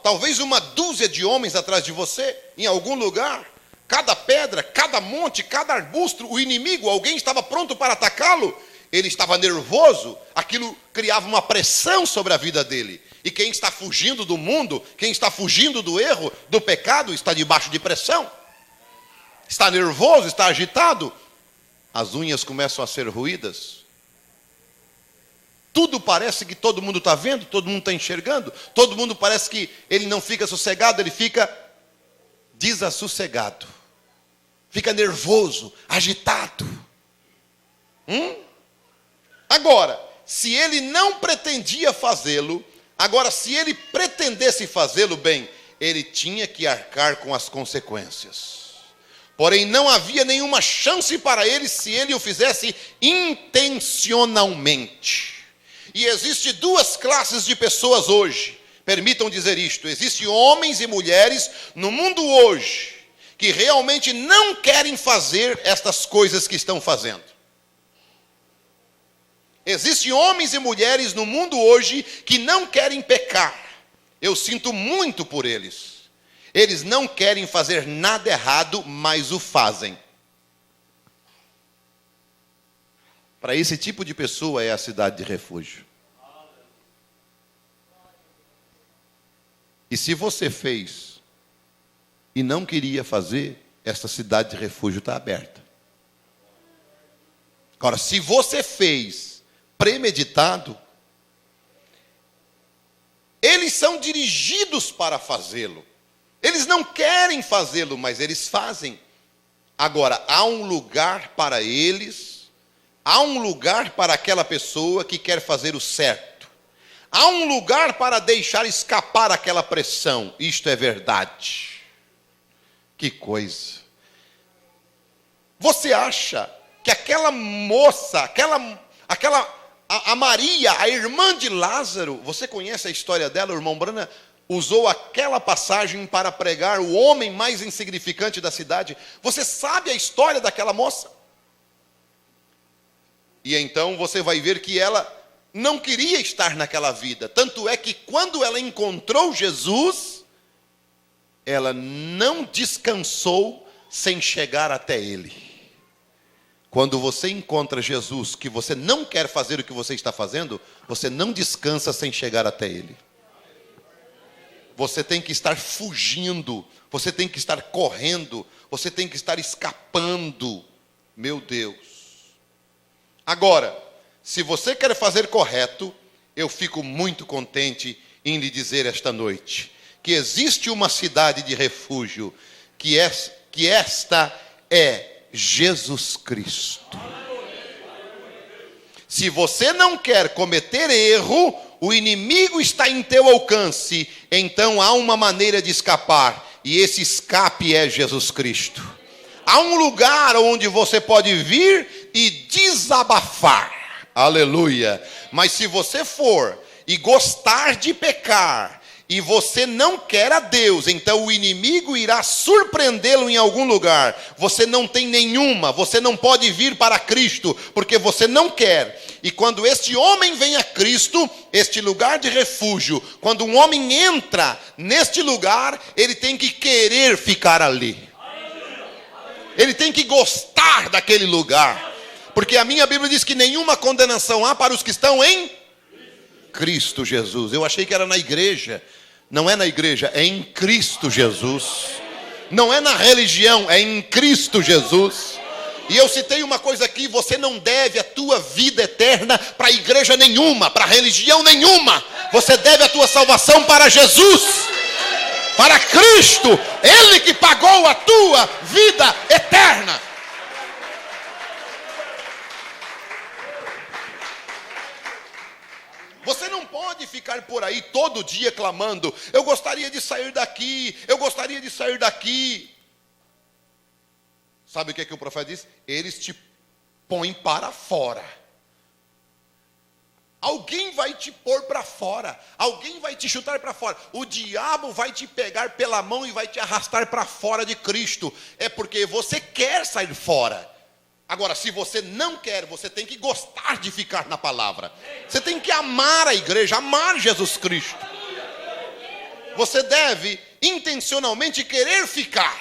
Speaker 1: Talvez uma dúzia de homens atrás de você, em algum lugar, cada pedra, cada monte, cada arbusto, o inimigo, alguém estava pronto para atacá-lo. Ele estava nervoso, aquilo criava uma pressão sobre a vida dele. E quem está fugindo do mundo, quem está fugindo do erro, do pecado, está debaixo de pressão. Está nervoso, está agitado. As unhas começam a ser roídas. Tudo parece que todo mundo está vendo, todo mundo está enxergando. Todo mundo parece que ele não fica sossegado, ele fica desassossegado. Fica nervoso, agitado. Agora, se ele não pretendia fazê-lo, agora se ele pretendesse fazê-lo bem, ele tinha que arcar com as consequências. Porém, não havia nenhuma chance para ele se ele o fizesse intencionalmente. E existem duas classes de pessoas hoje, permitam dizer isto, existem homens e mulheres no mundo hoje, que realmente não querem fazer estas coisas que estão fazendo. Existem homens e mulheres no mundo hoje que não querem pecar. Eu sinto muito por eles. Eles não querem fazer nada errado, mas o fazem. Para esse tipo de pessoa é a cidade de refúgio. E se você fez e não queria fazer, essa cidade de refúgio está aberta. Agora, se você fez premeditado, eles são dirigidos para fazê-lo. Eles não querem fazê-lo, mas eles fazem. Agora, há um lugar para eles, há um lugar para aquela pessoa que quer fazer o certo. Há um lugar para deixar escapar aquela pressão. Isto é verdade. Que coisa. Você acha que aquela moça, a Maria, a irmã de Lázaro, você conhece a história dela, o irmão Brana usou aquela passagem para pregar o homem mais insignificante da cidade. Você sabe a história daquela moça? E então você vai ver que ela não queria estar naquela vida. Tanto é que quando ela encontrou Jesus, ela não descansou sem chegar até Ele. Quando você encontra Jesus, que você não quer fazer o que você está fazendo, você não descansa sem chegar até Ele. Você tem que estar fugindo, você tem que estar correndo, você tem que estar escapando. Meu Deus. Agora, se você quer fazer correto, eu fico muito contente em lhe dizer esta noite que existe uma cidade de refúgio, que esta é Jesus Cristo. Se você não quer cometer erro, o inimigo está em teu alcance, então há uma maneira de escapar, e esse escape é Jesus Cristo. Há um lugar onde você pode vir e desabafar. Aleluia. Mas se você for e gostar de pecar, e você não quer a Deus, então o inimigo irá surpreendê-lo em algum lugar. Você não tem nenhuma, você não pode vir para Cristo, porque você não quer. E quando este homem vem a Cristo, este lugar de refúgio, quando um homem entra neste lugar, ele tem que querer ficar ali. Ele tem que gostar daquele lugar. Porque a minha Bíblia diz que nenhuma condenação há para os que estão em Cristo Jesus. Eu achei que era na igreja. Não é na igreja, é em Cristo Jesus. Não é na religião, é em Cristo Jesus. E eu citei uma coisa aqui: você não deve a tua vida eterna para igreja nenhuma, para religião nenhuma. Você deve a tua salvação para Jesus, para Cristo. Ele que pagou a tua vida eterna. Você ficar por aí todo dia clamando: eu gostaria de sair daqui, eu gostaria de sair daqui. Sabe o que o profeta diz? Eles te põem para fora. Alguém vai te pôr para fora, alguém vai te chutar para fora. O diabo vai te pegar pela mão e vai te arrastar para fora de Cristo. É porque você quer sair fora. Agora, se você não quer, você tem que gostar de ficar na palavra. Você tem que amar a igreja, amar Jesus Cristo. Você deve intencionalmente querer ficar.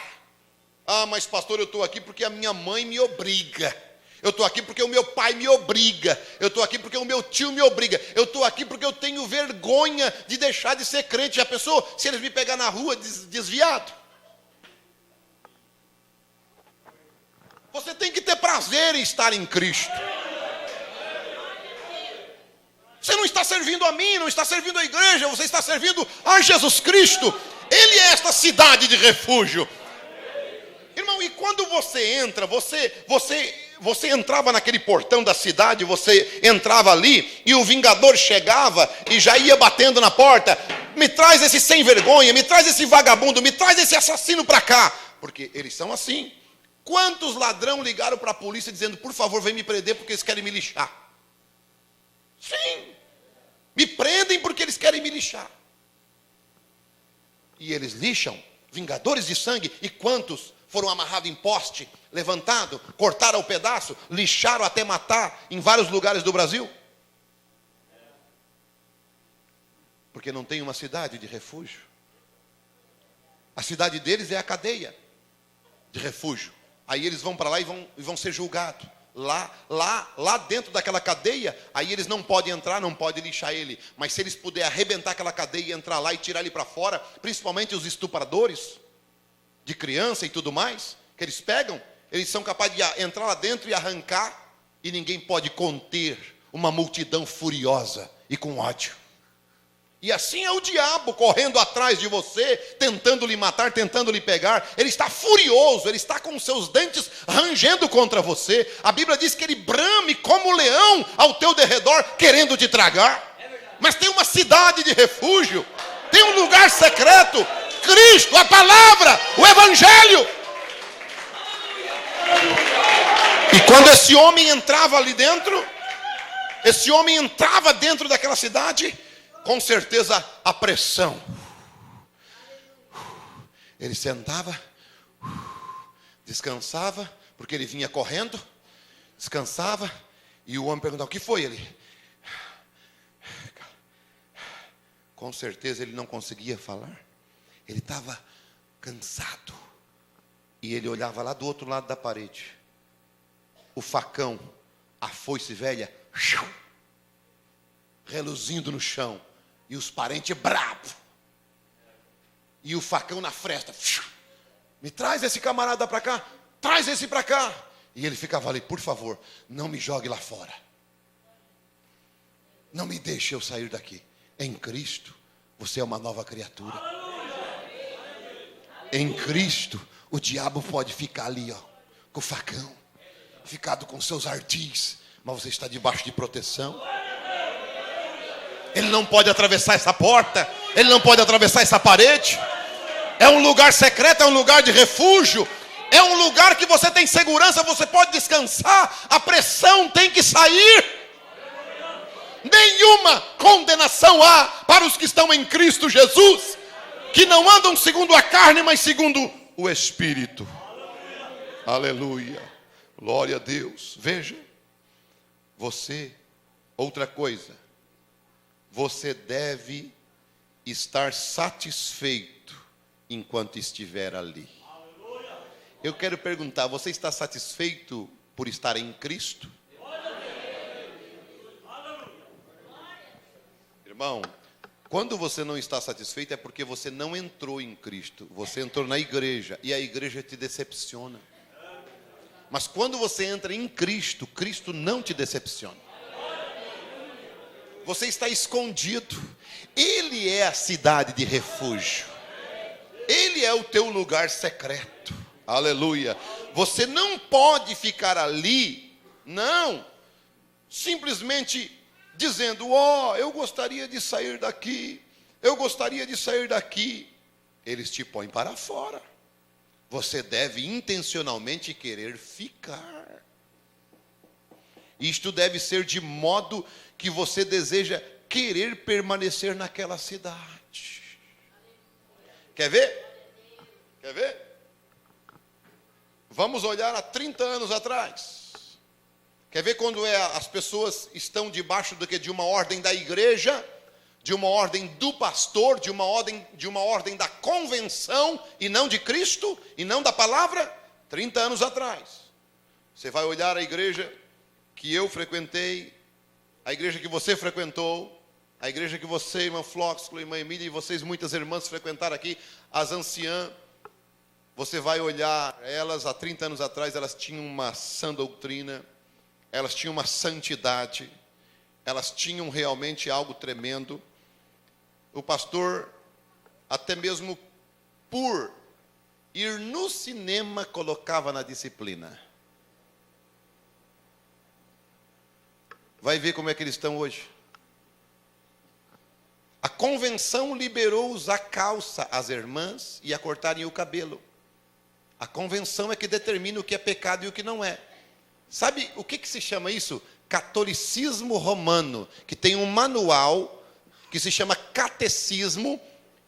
Speaker 1: Ah, mas pastor, eu estou aqui porque a minha mãe me obriga. Eu estou aqui porque o meu pai me obriga. Eu estou aqui porque o meu tio me obriga. Eu estou aqui porque eu tenho vergonha de deixar de ser crente. Já pensou se eles me pegar na rua desviado? Você tem que ter prazer em estar em Cristo. Você não está servindo a mim, não está servindo a igreja, você está servindo a Jesus Cristo. Ele é esta cidade de refúgio. Irmão, e quando você entra, você entrava naquele portão da cidade, você entrava ali, e o vingador chegava e já ia batendo na porta: me traz esse sem vergonha, me traz esse vagabundo, me traz esse assassino para cá. Porque eles são assim. Quantos ladrão ligaram para a polícia dizendo: por favor, vem me prender porque eles querem me lixar? Sim, me prendem porque eles querem me lixar. E eles lixam, vingadores de sangue. E quantos foram amarrados em poste, levantado, cortaram ao pedaço, lixaram até matar em vários lugares do Brasil? Porque não tem uma cidade de refúgio. A cidade deles é a cadeia de refúgio. Aí eles vão para lá e vão ser julgados. Lá dentro daquela cadeia, aí eles não podem entrar, não podem lixar ele. Mas se eles puderem arrebentar aquela cadeia e entrar lá e tirar ele para fora, principalmente os estupradores de criança e tudo mais, que eles pegam, eles são capazes de entrar lá dentro e arrancar, e ninguém pode conter uma multidão furiosa e com ódio. E assim é o diabo correndo atrás de você, tentando lhe matar, tentando lhe pegar. Ele está furioso, ele está com seus dentes rangendo contra você. A Bíblia diz que ele brame como leão ao teu derredor, querendo te tragar. Mas tem uma cidade de refúgio, tem um lugar secreto: Cristo, a palavra, o Evangelho. E quando esse homem entrava ali dentro, esse homem entrava dentro daquela cidade, com certeza a pressão. Ele sentava, descansava, porque ele vinha correndo, descansava, e o homem perguntava: o que foi? Ele, com certeza ele não conseguia falar. Ele estava cansado. E ele olhava lá do outro lado da parede. O facão, a foice velha, reluzindo no chão. E os parentes bravos. E o facão na fresta. Me traz esse camarada para cá. Traz esse para cá. E ele ficava ali: por favor, não me jogue lá fora. Não me deixe eu sair daqui. Em Cristo, você é uma nova criatura. Em Cristo, o diabo pode ficar ali, ó, com o facão, ficado com seus ardis, mas você está debaixo de proteção. Ele não pode atravessar essa porta, ele não pode atravessar essa parede. É um lugar secreto, é um lugar de refúgio, é um lugar que você tem segurança, você pode descansar. A pressão tem que sair. Nenhuma condenação há para os que estão em Cristo Jesus, que não andam segundo a carne, mas segundo o Espírito. Aleluia, glória a Deus. Veja, outra coisa, você deve estar satisfeito enquanto estiver ali. Eu quero perguntar: você está satisfeito por estar em Cristo? Irmão, quando você não está satisfeito é porque você não entrou em Cristo. Você entrou na igreja e a igreja te decepciona. Mas quando você entra em Cristo, Cristo não te decepciona. Você está escondido. Ele é a cidade de refúgio. Ele é o teu lugar secreto. Aleluia. Você não pode ficar ali, não, simplesmente dizendo: ó, eu gostaria de sair daqui, eu gostaria de sair daqui, eles te põem para fora. Você deve intencionalmente querer ficar. Isto deve ser de modo que você deseja querer permanecer naquela cidade. Quer ver? Quer ver? Vamos olhar há 30 anos atrás. Quer ver quando as pessoas estão debaixo de uma ordem da igreja, de uma ordem do pastor, de uma ordem da convenção, e não de Cristo, e não da palavra? 30 anos atrás. Você vai olhar a igreja que eu frequentei, a igreja que você frequentou, a igreja que você, irmã Flóxculo, irmã Emília, e vocês, muitas irmãs, frequentaram aqui, as anciãs. Você vai olhar elas, há 30 anos atrás, elas tinham uma sã doutrina, elas tinham uma santidade, elas tinham realmente algo tremendo. O pastor, até mesmo por ir no cinema, colocava na disciplina. Vai ver como é que eles estão hoje. A convenção liberou usar calça às irmãs e a cortarem o cabelo. A convenção é que determina o que é pecado e o que não é. Sabe o que se chama isso? Catolicismo romano, que tem um manual que se chama Catecismo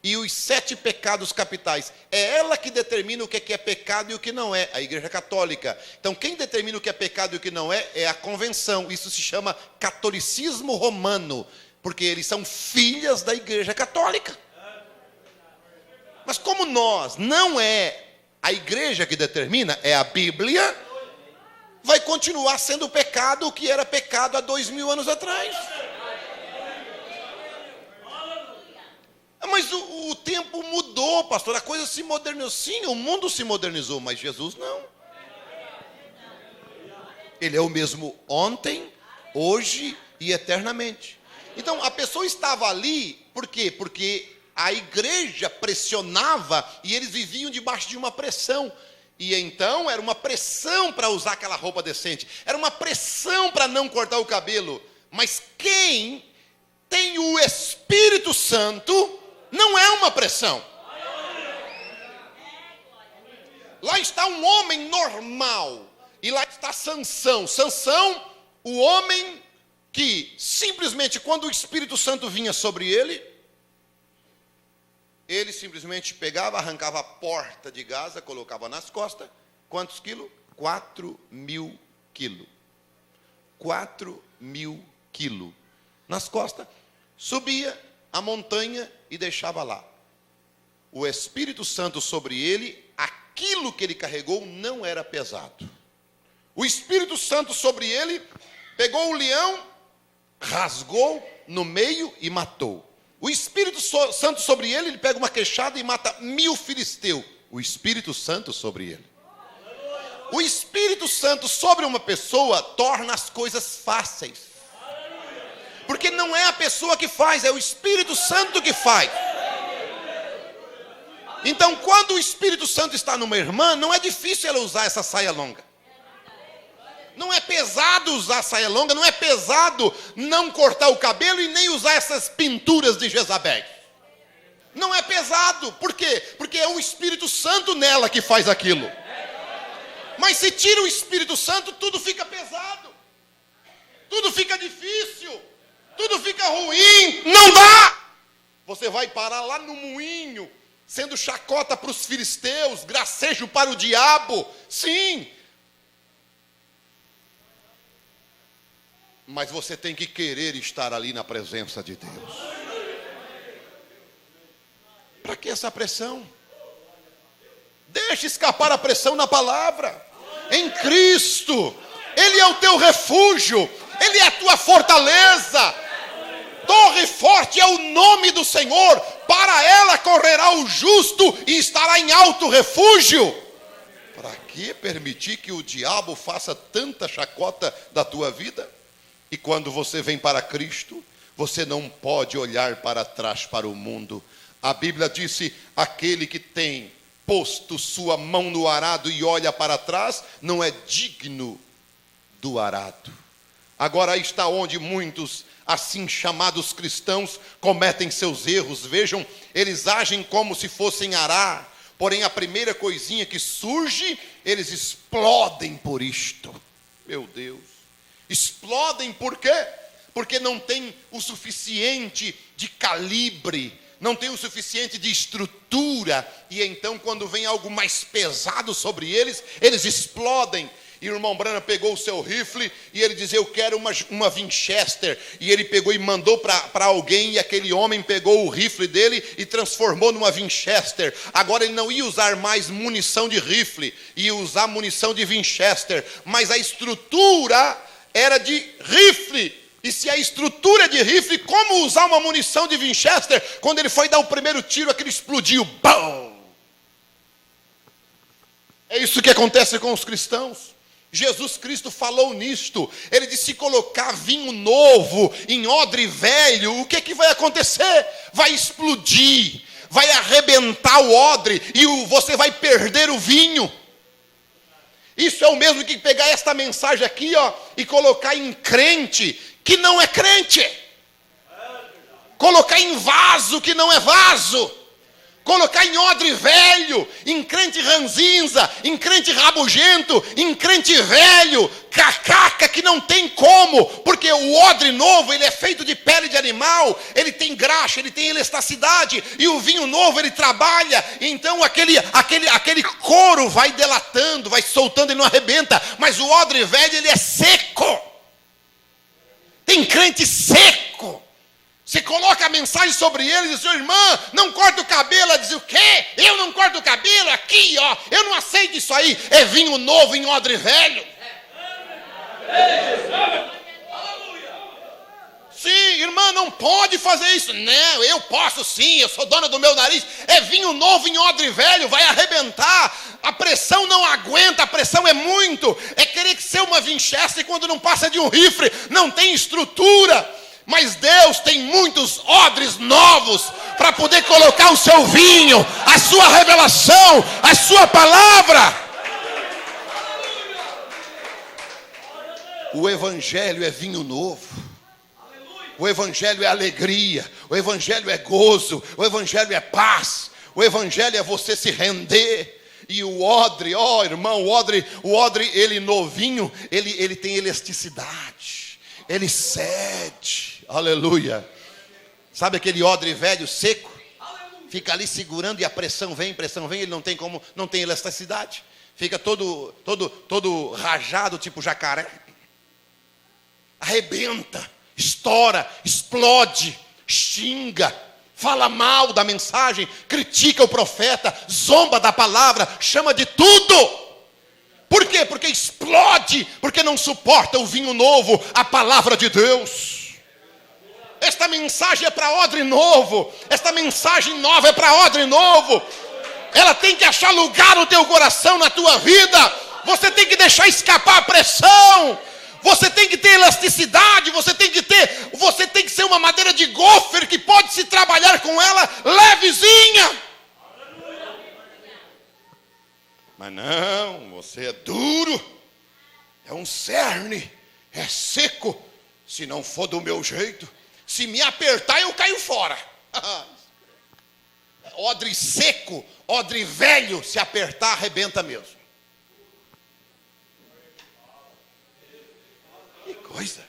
Speaker 1: e os 7 pecados capitais. É ela que determina o que é pecado e o que não é, a Igreja Católica. Então, quem determina o que é pecado e o que não é a convenção. Isso se chama catolicismo romano, porque eles são filhas da Igreja Católica. Mas como nós não é a igreja que determina, é a Bíblia, vai continuar sendo pecado o que era pecado há 2000 anos atrás. Mas o tempo mudou, pastor, a coisa se modernizou. Sim, o mundo se modernizou, mas Jesus não. Ele é o mesmo ontem, hoje e eternamente. Então, a pessoa estava ali, por quê? Porque a igreja pressionava e eles viviam debaixo de uma pressão. E então era uma pressão para usar aquela roupa decente. Era uma pressão para não cortar o cabelo. Mas quem tem o Espírito Santo não é uma pressão. Lá está um homem normal. E lá está Sansão. Sansão, o homem que simplesmente quando o Espírito Santo vinha sobre ele simplesmente pegava, arrancava a porta de Gaza, colocava nas costas. Quantos quilos? 4.000 quilos. 4.000 quilos. Nas costas, subia a montanha e deixava lá. O Espírito Santo sobre ele, aquilo que ele carregou não era pesado. O Espírito Santo sobre ele, pegou o leão, rasgou no meio e matou. O Espírito Santo sobre ele, ele pega uma queixada e mata 1000 filisteus. O Espírito Santo sobre ele. O Espírito Santo sobre uma pessoa torna as coisas fáceis. Porque não é a pessoa que faz, é o Espírito Santo que faz. Então, quando o Espírito Santo está numa irmã, não é difícil ela usar essa saia longa. Não é pesado usar saia longa, não é pesado não cortar o cabelo e nem usar essas pinturas de Jezabel. Não é pesado, por quê? Porque é o Espírito Santo nela que faz aquilo. Mas se tira o Espírito Santo, tudo fica pesado. Tudo fica difícil. Tudo fica ruim. Não dá! Você vai parar lá no moinho, sendo chacota para os filisteus, gracejo para o diabo. Sim. Mas você tem que querer estar ali na presença de Deus. Para que essa pressão? Deixe escapar a pressão na palavra. Em Cristo. Ele é o teu refúgio. Ele é a tua fortaleza. Torre forte é o nome do Senhor. Para ela correrá o justo e estará em alto refúgio. Para que permitir que o diabo faça tanta chacota da tua vida? E quando você vem para Cristo, você não pode olhar para trás para o mundo. A Bíblia disse, aquele que tem posto sua mão no arado e olha para trás, não é digno do arado. Agora aí está onde muitos assim chamados cristãos cometem seus erros. Vejam, eles agem como se fossem arar, porém a primeira coisinha que surge, eles explodem por isto. Meu Deus, explodem por quê? Porque não tem o suficiente de calibre, não tem o suficiente de estrutura, e então quando vem algo mais pesado sobre eles, eles explodem. E o irmão Branham pegou o seu rifle e ele dizia: eu quero uma Winchester. E ele pegou e mandou para alguém, e aquele homem pegou o rifle dele e transformou numa Winchester. Agora ele não ia usar mais munição de rifle, ia usar munição de Winchester, mas a estrutura era de rifle. E se a estrutura de rifle, como usar uma munição de Winchester? Quando ele foi dar o primeiro tiro, aquilo explodiu. Bum! É isso que acontece com os cristãos. Jesus Cristo falou nisto. Ele disse: se colocar vinho novo em odre velho, o que vai acontecer? Vai explodir, vai arrebentar o odre e você vai perder o vinho. Isso é o mesmo que pegar esta mensagem aqui, e colocar em crente que não é crente, colocar em vaso que não é vaso, colocar em odre velho, em crente ranzinza, em crente rabugento, em crente velho, cacaca, que não tem como, porque o odre novo, ele é feito de pele de animal, ele tem graxa, ele tem elasticidade, e o vinho novo, ele trabalha, então aquele couro vai delatando, vai soltando e não arrebenta, mas o odre velho, ele é seco. Tem crente seco. Você coloca a mensagem sobre ele e diz: irmã, não corta o cabelo. Ela diz: o quê? Eu não corto o cabelo? Aqui, eu não aceito isso aí. É vinho novo em odre velho. Sim, irmã, não pode fazer isso. Não, eu posso sim, eu sou dona do meu nariz. É vinho novo em odre velho, vai arrebentar. A pressão não aguenta, a pressão é muito. É querer ser uma Winchester quando não passa de um rifle, não tem estrutura. Mas Deus tem muitos odres novos para poder colocar o seu vinho, a sua revelação, a sua palavra. O evangelho é vinho novo. O evangelho é alegria, o evangelho é gozo, o evangelho é paz, o evangelho é você se render. E o odre, irmão, o odre, ele novinho, ele tem elasticidade, ele cede, aleluia. Sabe aquele odre velho, seco? Fica ali segurando e a pressão vem, ele não tem como, não tem elasticidade. Fica todo rajado, tipo jacaré. Arrebenta. Estoura, explode, xinga, fala mal da mensagem, critica o profeta, zomba da palavra, chama de tudo. Por quê? Porque explode, porque não suporta o vinho novo, a palavra de Deus. Esta mensagem é para odre novo, esta mensagem nova é para odre novo. Ela tem que achar lugar no teu coração, na tua vida. Você tem que deixar escapar a pressão. Você tem que ter elasticidade, você tem que ser uma madeira de gofer que pode se trabalhar com ela levezinha. Mas não, você é duro, é um cerne, é seco. Se não for do meu jeito, se me apertar eu caio fora. Odre seco, odre velho, se apertar arrebenta mesmo. Coisa.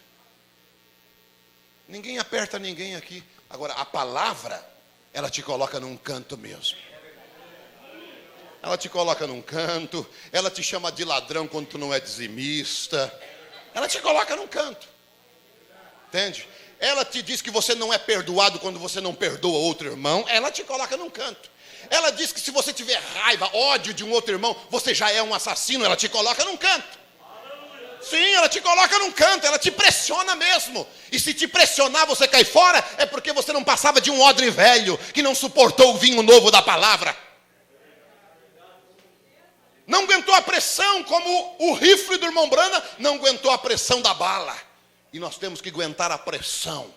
Speaker 1: Ninguém aperta ninguém aqui. Agora, a palavra, ela te coloca num canto mesmo. Ela te coloca num canto. Ela te chama de ladrão quando tu não é dizimista. Ela te coloca num canto. Entende? Ela te diz que você não é perdoado quando você não perdoa outro irmão. Ela te coloca num canto. Ela diz que se você tiver raiva, ódio de um outro irmão, você já é um assassino. Ela te coloca num canto. Sim, ela te coloca num canto, ela te pressiona mesmo. E se te pressionar, você cai fora, é porque você não passava de um odre velho, que não suportou o vinho novo da palavra. Não aguentou a pressão, como o rifle do irmão Branham não aguentou a pressão da bala. E nós temos que aguentar a pressão,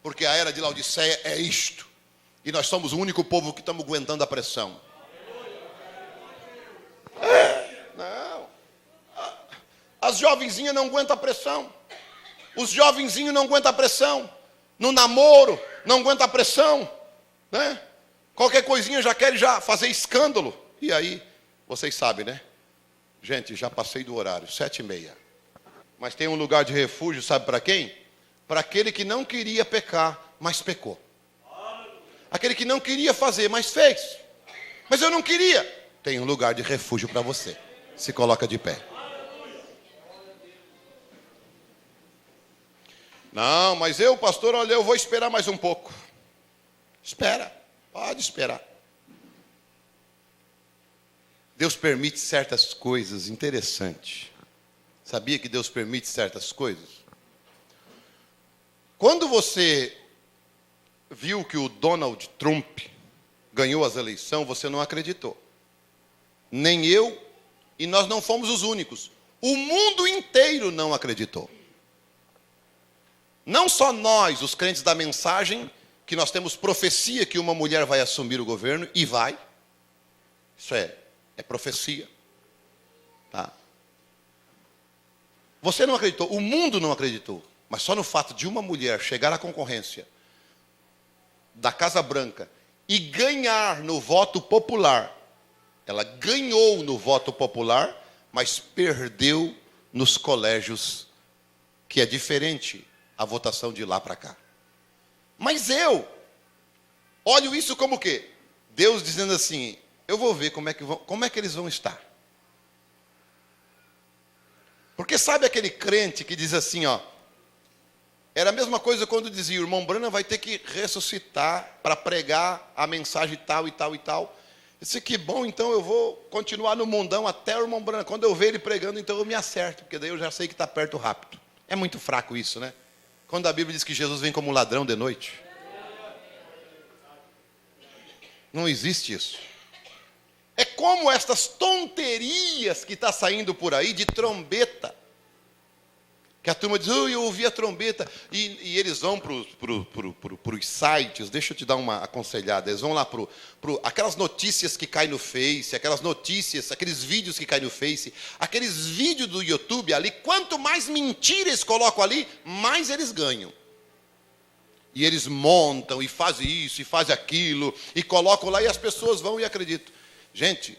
Speaker 1: porque a era de Laodiceia é isto. E nós somos o único povo que estamos aguentando a pressão. Não. As jovenzinhas não aguentam a pressão. Os jovenzinhos não aguentam a pressão. No namoro, não aguentam a pressão. Né? Qualquer coisinha já querem já fazer escândalo. E aí, vocês sabem, né? Gente, já passei do horário, 7h30. Mas tem um lugar de refúgio, sabe para quem? Para aquele que não queria pecar, mas pecou. Aquele que não queria fazer, mas fez. Mas eu não queria. Tem um lugar de refúgio para você. Se coloca de pé. Não, mas eu, pastor, olha, eu vou esperar mais um pouco. Espera, pode esperar. Deus permite certas coisas interessantes. Sabia que Deus permite certas coisas? Quando você viu que o Donald Trump ganhou as eleições, você não acreditou. Nem eu, e nós não fomos os únicos. O mundo inteiro não acreditou. Não só nós, os crentes da mensagem, que nós temos profecia que uma mulher vai assumir o governo, e vai. Isso é profecia. Tá? Você não acreditou, o mundo não acreditou. Mas só no fato de uma mulher chegar à concorrência da Casa Branca e ganhar no voto popular. Ela ganhou no voto popular, mas perdeu nos colégios, que é diferente a votação de lá para cá. Mas eu olho isso como o quê? Deus dizendo assim, eu vou ver como é que eles vão estar. Porque sabe aquele crente que diz assim, ó, era a mesma coisa quando dizia, o irmão Branham vai ter que ressuscitar para pregar a mensagem tal e tal e tal. Eu disse, que bom, então eu vou continuar no mundão até o irmão Branham. Quando eu ver ele pregando, então eu me acerto, porque daí eu já sei que está perto rápido. É muito fraco isso, né? Quando a Bíblia diz que Jesus vem como um ladrão de noite. Não existe isso. É como estas tonterias que está saindo por aí de trombeta. Que a turma diz, eu ouvi a trombeta. E eles vão para os sites, deixa eu te dar uma aconselhada. Eles vão lá para aquelas notícias que caem no Face, aquelas notícias, aqueles vídeos que caem no Face, aqueles vídeos do YouTube ali. Quanto mais mentira eles colocam ali, mais eles ganham. E eles montam e fazem isso e fazem aquilo. E colocam lá e as pessoas vão e acreditam. Gente,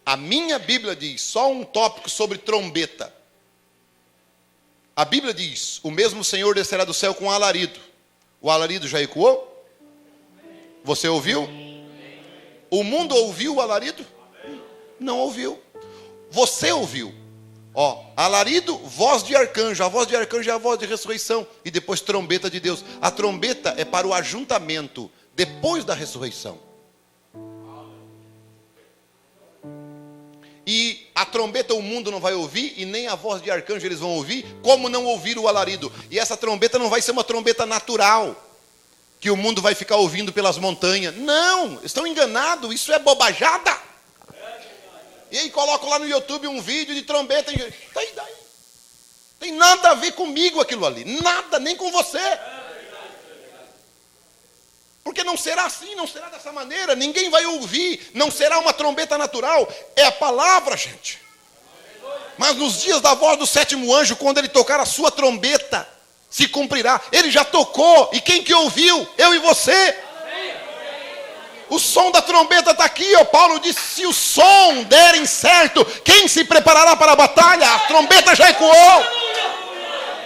Speaker 1: a minha Bíblia diz, só um tópico sobre trombeta. A Bíblia diz, o mesmo Senhor descerá do céu com alarido. O alarido já ecoou? Você ouviu? O mundo ouviu o alarido? Não ouviu. Você ouviu. Ó, alarido, voz de arcanjo. A voz de arcanjo é a voz de ressurreição. E depois trombeta de Deus. A trombeta é para o ajuntamento depois da ressurreição. E a trombeta o mundo não vai ouvir, e nem a voz de arcanjo eles vão ouvir, como não ouvir o alarido. E essa trombeta não vai ser uma trombeta natural, que o mundo vai ficar ouvindo pelas montanhas. Não, estão enganados, isso é bobajada. E aí colocam lá no YouTube um vídeo de trombeta. Daí. Tem nada a ver comigo aquilo ali, nada, nem com você. Porque não será assim, não será dessa maneira, ninguém vai ouvir, não será uma trombeta natural, é a palavra, gente. Mas nos dias da voz do sétimo anjo, quando ele tocar a sua trombeta, se cumprirá. Ele já tocou, e quem que ouviu? Eu e você. O som da trombeta está aqui, ó. Paulo disse, se o som derem certo, quem se preparará para a batalha? A trombeta já ecoou.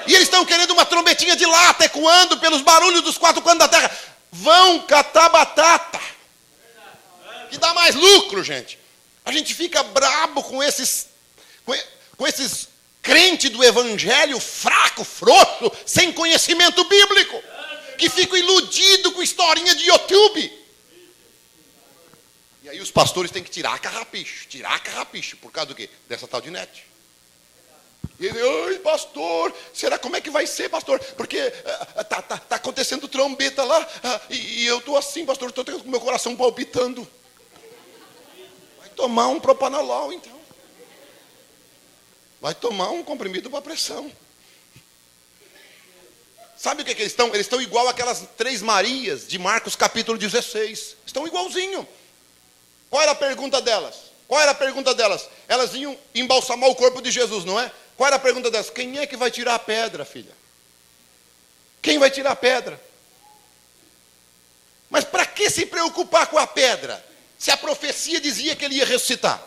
Speaker 1: E eles estão querendo uma trombetinha de lata, ecoando pelos barulhos dos quatro cantos da terra. Vão catar batata, que dá mais lucro, gente. A gente fica brabo com esses crentes do evangelho fraco, frouxo, sem conhecimento bíblico, que ficam iludidos com historinha de YouTube. E aí os pastores têm que tirar a carrapicho, por causa do quê? Dessa tal de net. E ele, oi, pastor, será como é que vai ser, pastor? Porque tá acontecendo trombeta lá, e eu estou assim, pastor, estou com meu coração palpitando. Vai tomar um propanolol, então. Vai tomar um comprimido para pressão. Sabe o que eles estão? Eles estão igual aquelas 3 Marias de Marcos capítulo 16. Estão igualzinho. Qual era a pergunta delas? Elas iam embalsamar o corpo de Jesus, não é? Qual era a pergunta delas? Quem é que vai tirar a pedra, filha? Quem vai tirar a pedra? Mas para que se preocupar com a pedra, se a profecia dizia que ele ia ressuscitar?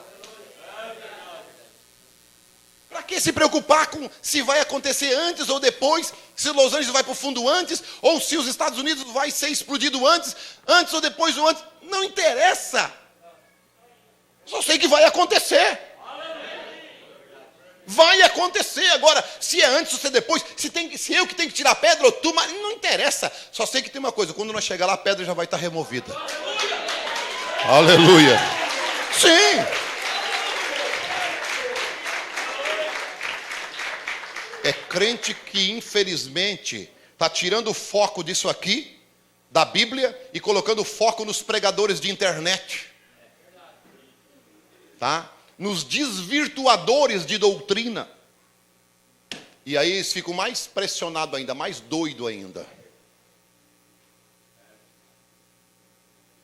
Speaker 1: Para que se preocupar com se vai acontecer antes ou depois, se Los Angeles vai para o fundo antes, ou se os Estados Unidos vai ser explodido antes ou depois ou antes? Não interessa. Só sei que vai acontecer. Vai acontecer. Agora, se é antes ou se é depois, se eu que tenho que tirar a pedra ou tu, mas não interessa. Só sei que tem uma coisa, quando nós chegar lá, a pedra já vai estar removida. Aleluia. Sim. É crente que, infelizmente, está tirando o foco disso aqui, da Bíblia, e colocando foco nos pregadores de internet. Tá? Nos desvirtuadores de doutrina. E aí eles ficam mais pressionados ainda, mais doidos ainda.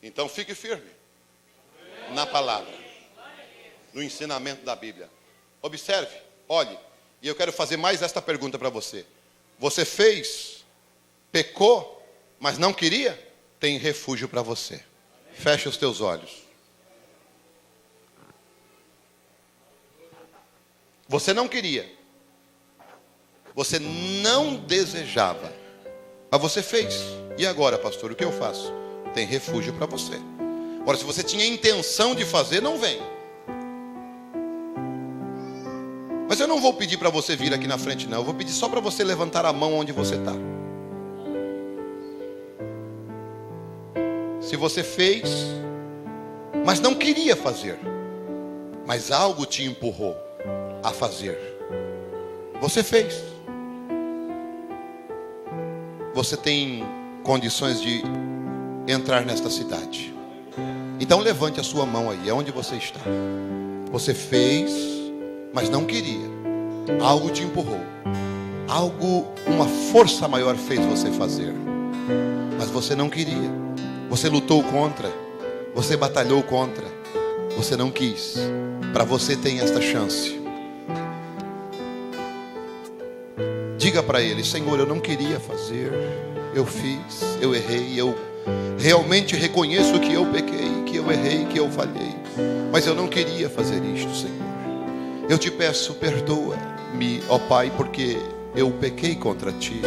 Speaker 1: Então fique firme na palavra, no ensinamento da Bíblia. Observe, olhe. E eu quero fazer mais esta pergunta para você. Você fez, pecou, mas não queria? Tem refúgio para você. Feche os teus olhos. Você não queria. Você não desejava. Mas você fez. E agora, pastor, o que eu faço? Tem refúgio para você. Agora, se você tinha intenção de fazer, não vem. Mas eu não vou pedir para você vir aqui na frente, não. Eu vou pedir só para você levantar a mão onde você está. Se você fez, mas não queria fazer, mas algo te empurrou a fazer. Você fez. Você tem condições de entrar nesta cidade. Então levante a sua mão aí, onde você está. Você fez, mas não queria. Algo te empurrou. Algo, uma força maior fez você fazer. Mas você não queria. Você lutou contra. Você batalhou contra. Você não quis. Para você tem esta chance. Diga para ele: Senhor, eu não queria fazer. Eu fiz, eu errei, eu realmente reconheço que eu pequei, que eu errei, que eu falhei. Mas eu não queria fazer isto, Senhor. Eu te peço, perdoa-me, ó Pai, porque eu pequei contra Ti,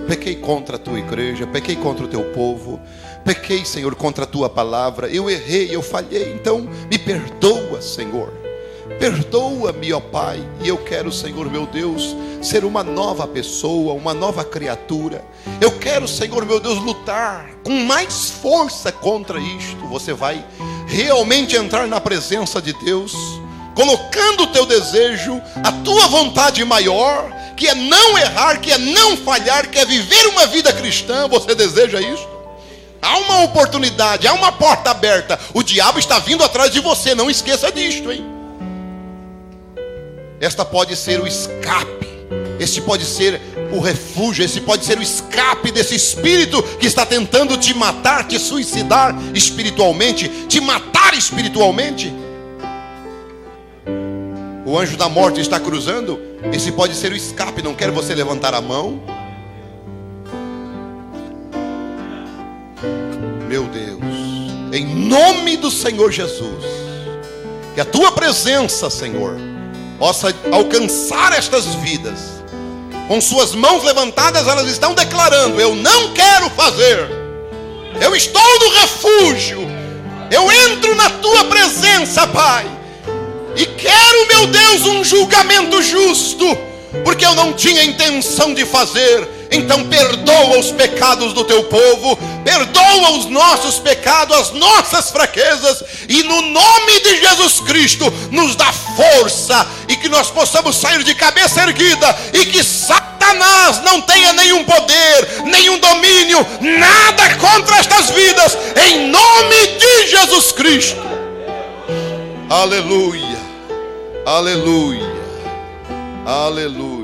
Speaker 1: pequei contra a Tua igreja, pequei contra o Teu povo, pequei, Senhor, contra a Tua palavra, eu errei, eu falhei, então me perdoa, Senhor. Perdoa-me, ó Pai, e eu quero, Senhor meu Deus, ser uma nova pessoa, uma nova criatura. Eu quero, Senhor meu Deus, lutar com mais força contra isto. Você vai realmente entrar na presença de Deus, colocando o teu desejo, a tua vontade maior, que é não errar, que é não falhar, que é viver uma vida cristã. Você deseja isso? Há uma oportunidade, há uma porta aberta. O diabo está vindo atrás de você, não esqueça disto, hein? Esta pode ser o escape, este pode ser o refúgio, esse pode ser o escape desse espírito que está tentando te matar, te suicidar espiritualmente, te matar espiritualmente. O anjo da morte está cruzando. Esse pode ser o escape. Não quero você levantar a mão. Meu Deus, em nome do Senhor Jesus, que a tua presença, Senhor, possa alcançar estas vidas. Com suas mãos levantadas, elas estão declarando: eu não quero fazer, eu estou no refúgio, eu entro na tua presença, Pai, e quero, meu Deus, um julgamento justo, porque eu não tinha intenção de fazer. Então perdoa os pecados do teu povo, perdoa os nossos pecados, as nossas fraquezas, e no nome de Jesus Cristo nos dá força, e que nós possamos sair de cabeça erguida, e que Satanás não tenha nenhum poder, nenhum domínio, nada contra estas vidas, em nome de Jesus Cristo. Aleluia, aleluia, aleluia.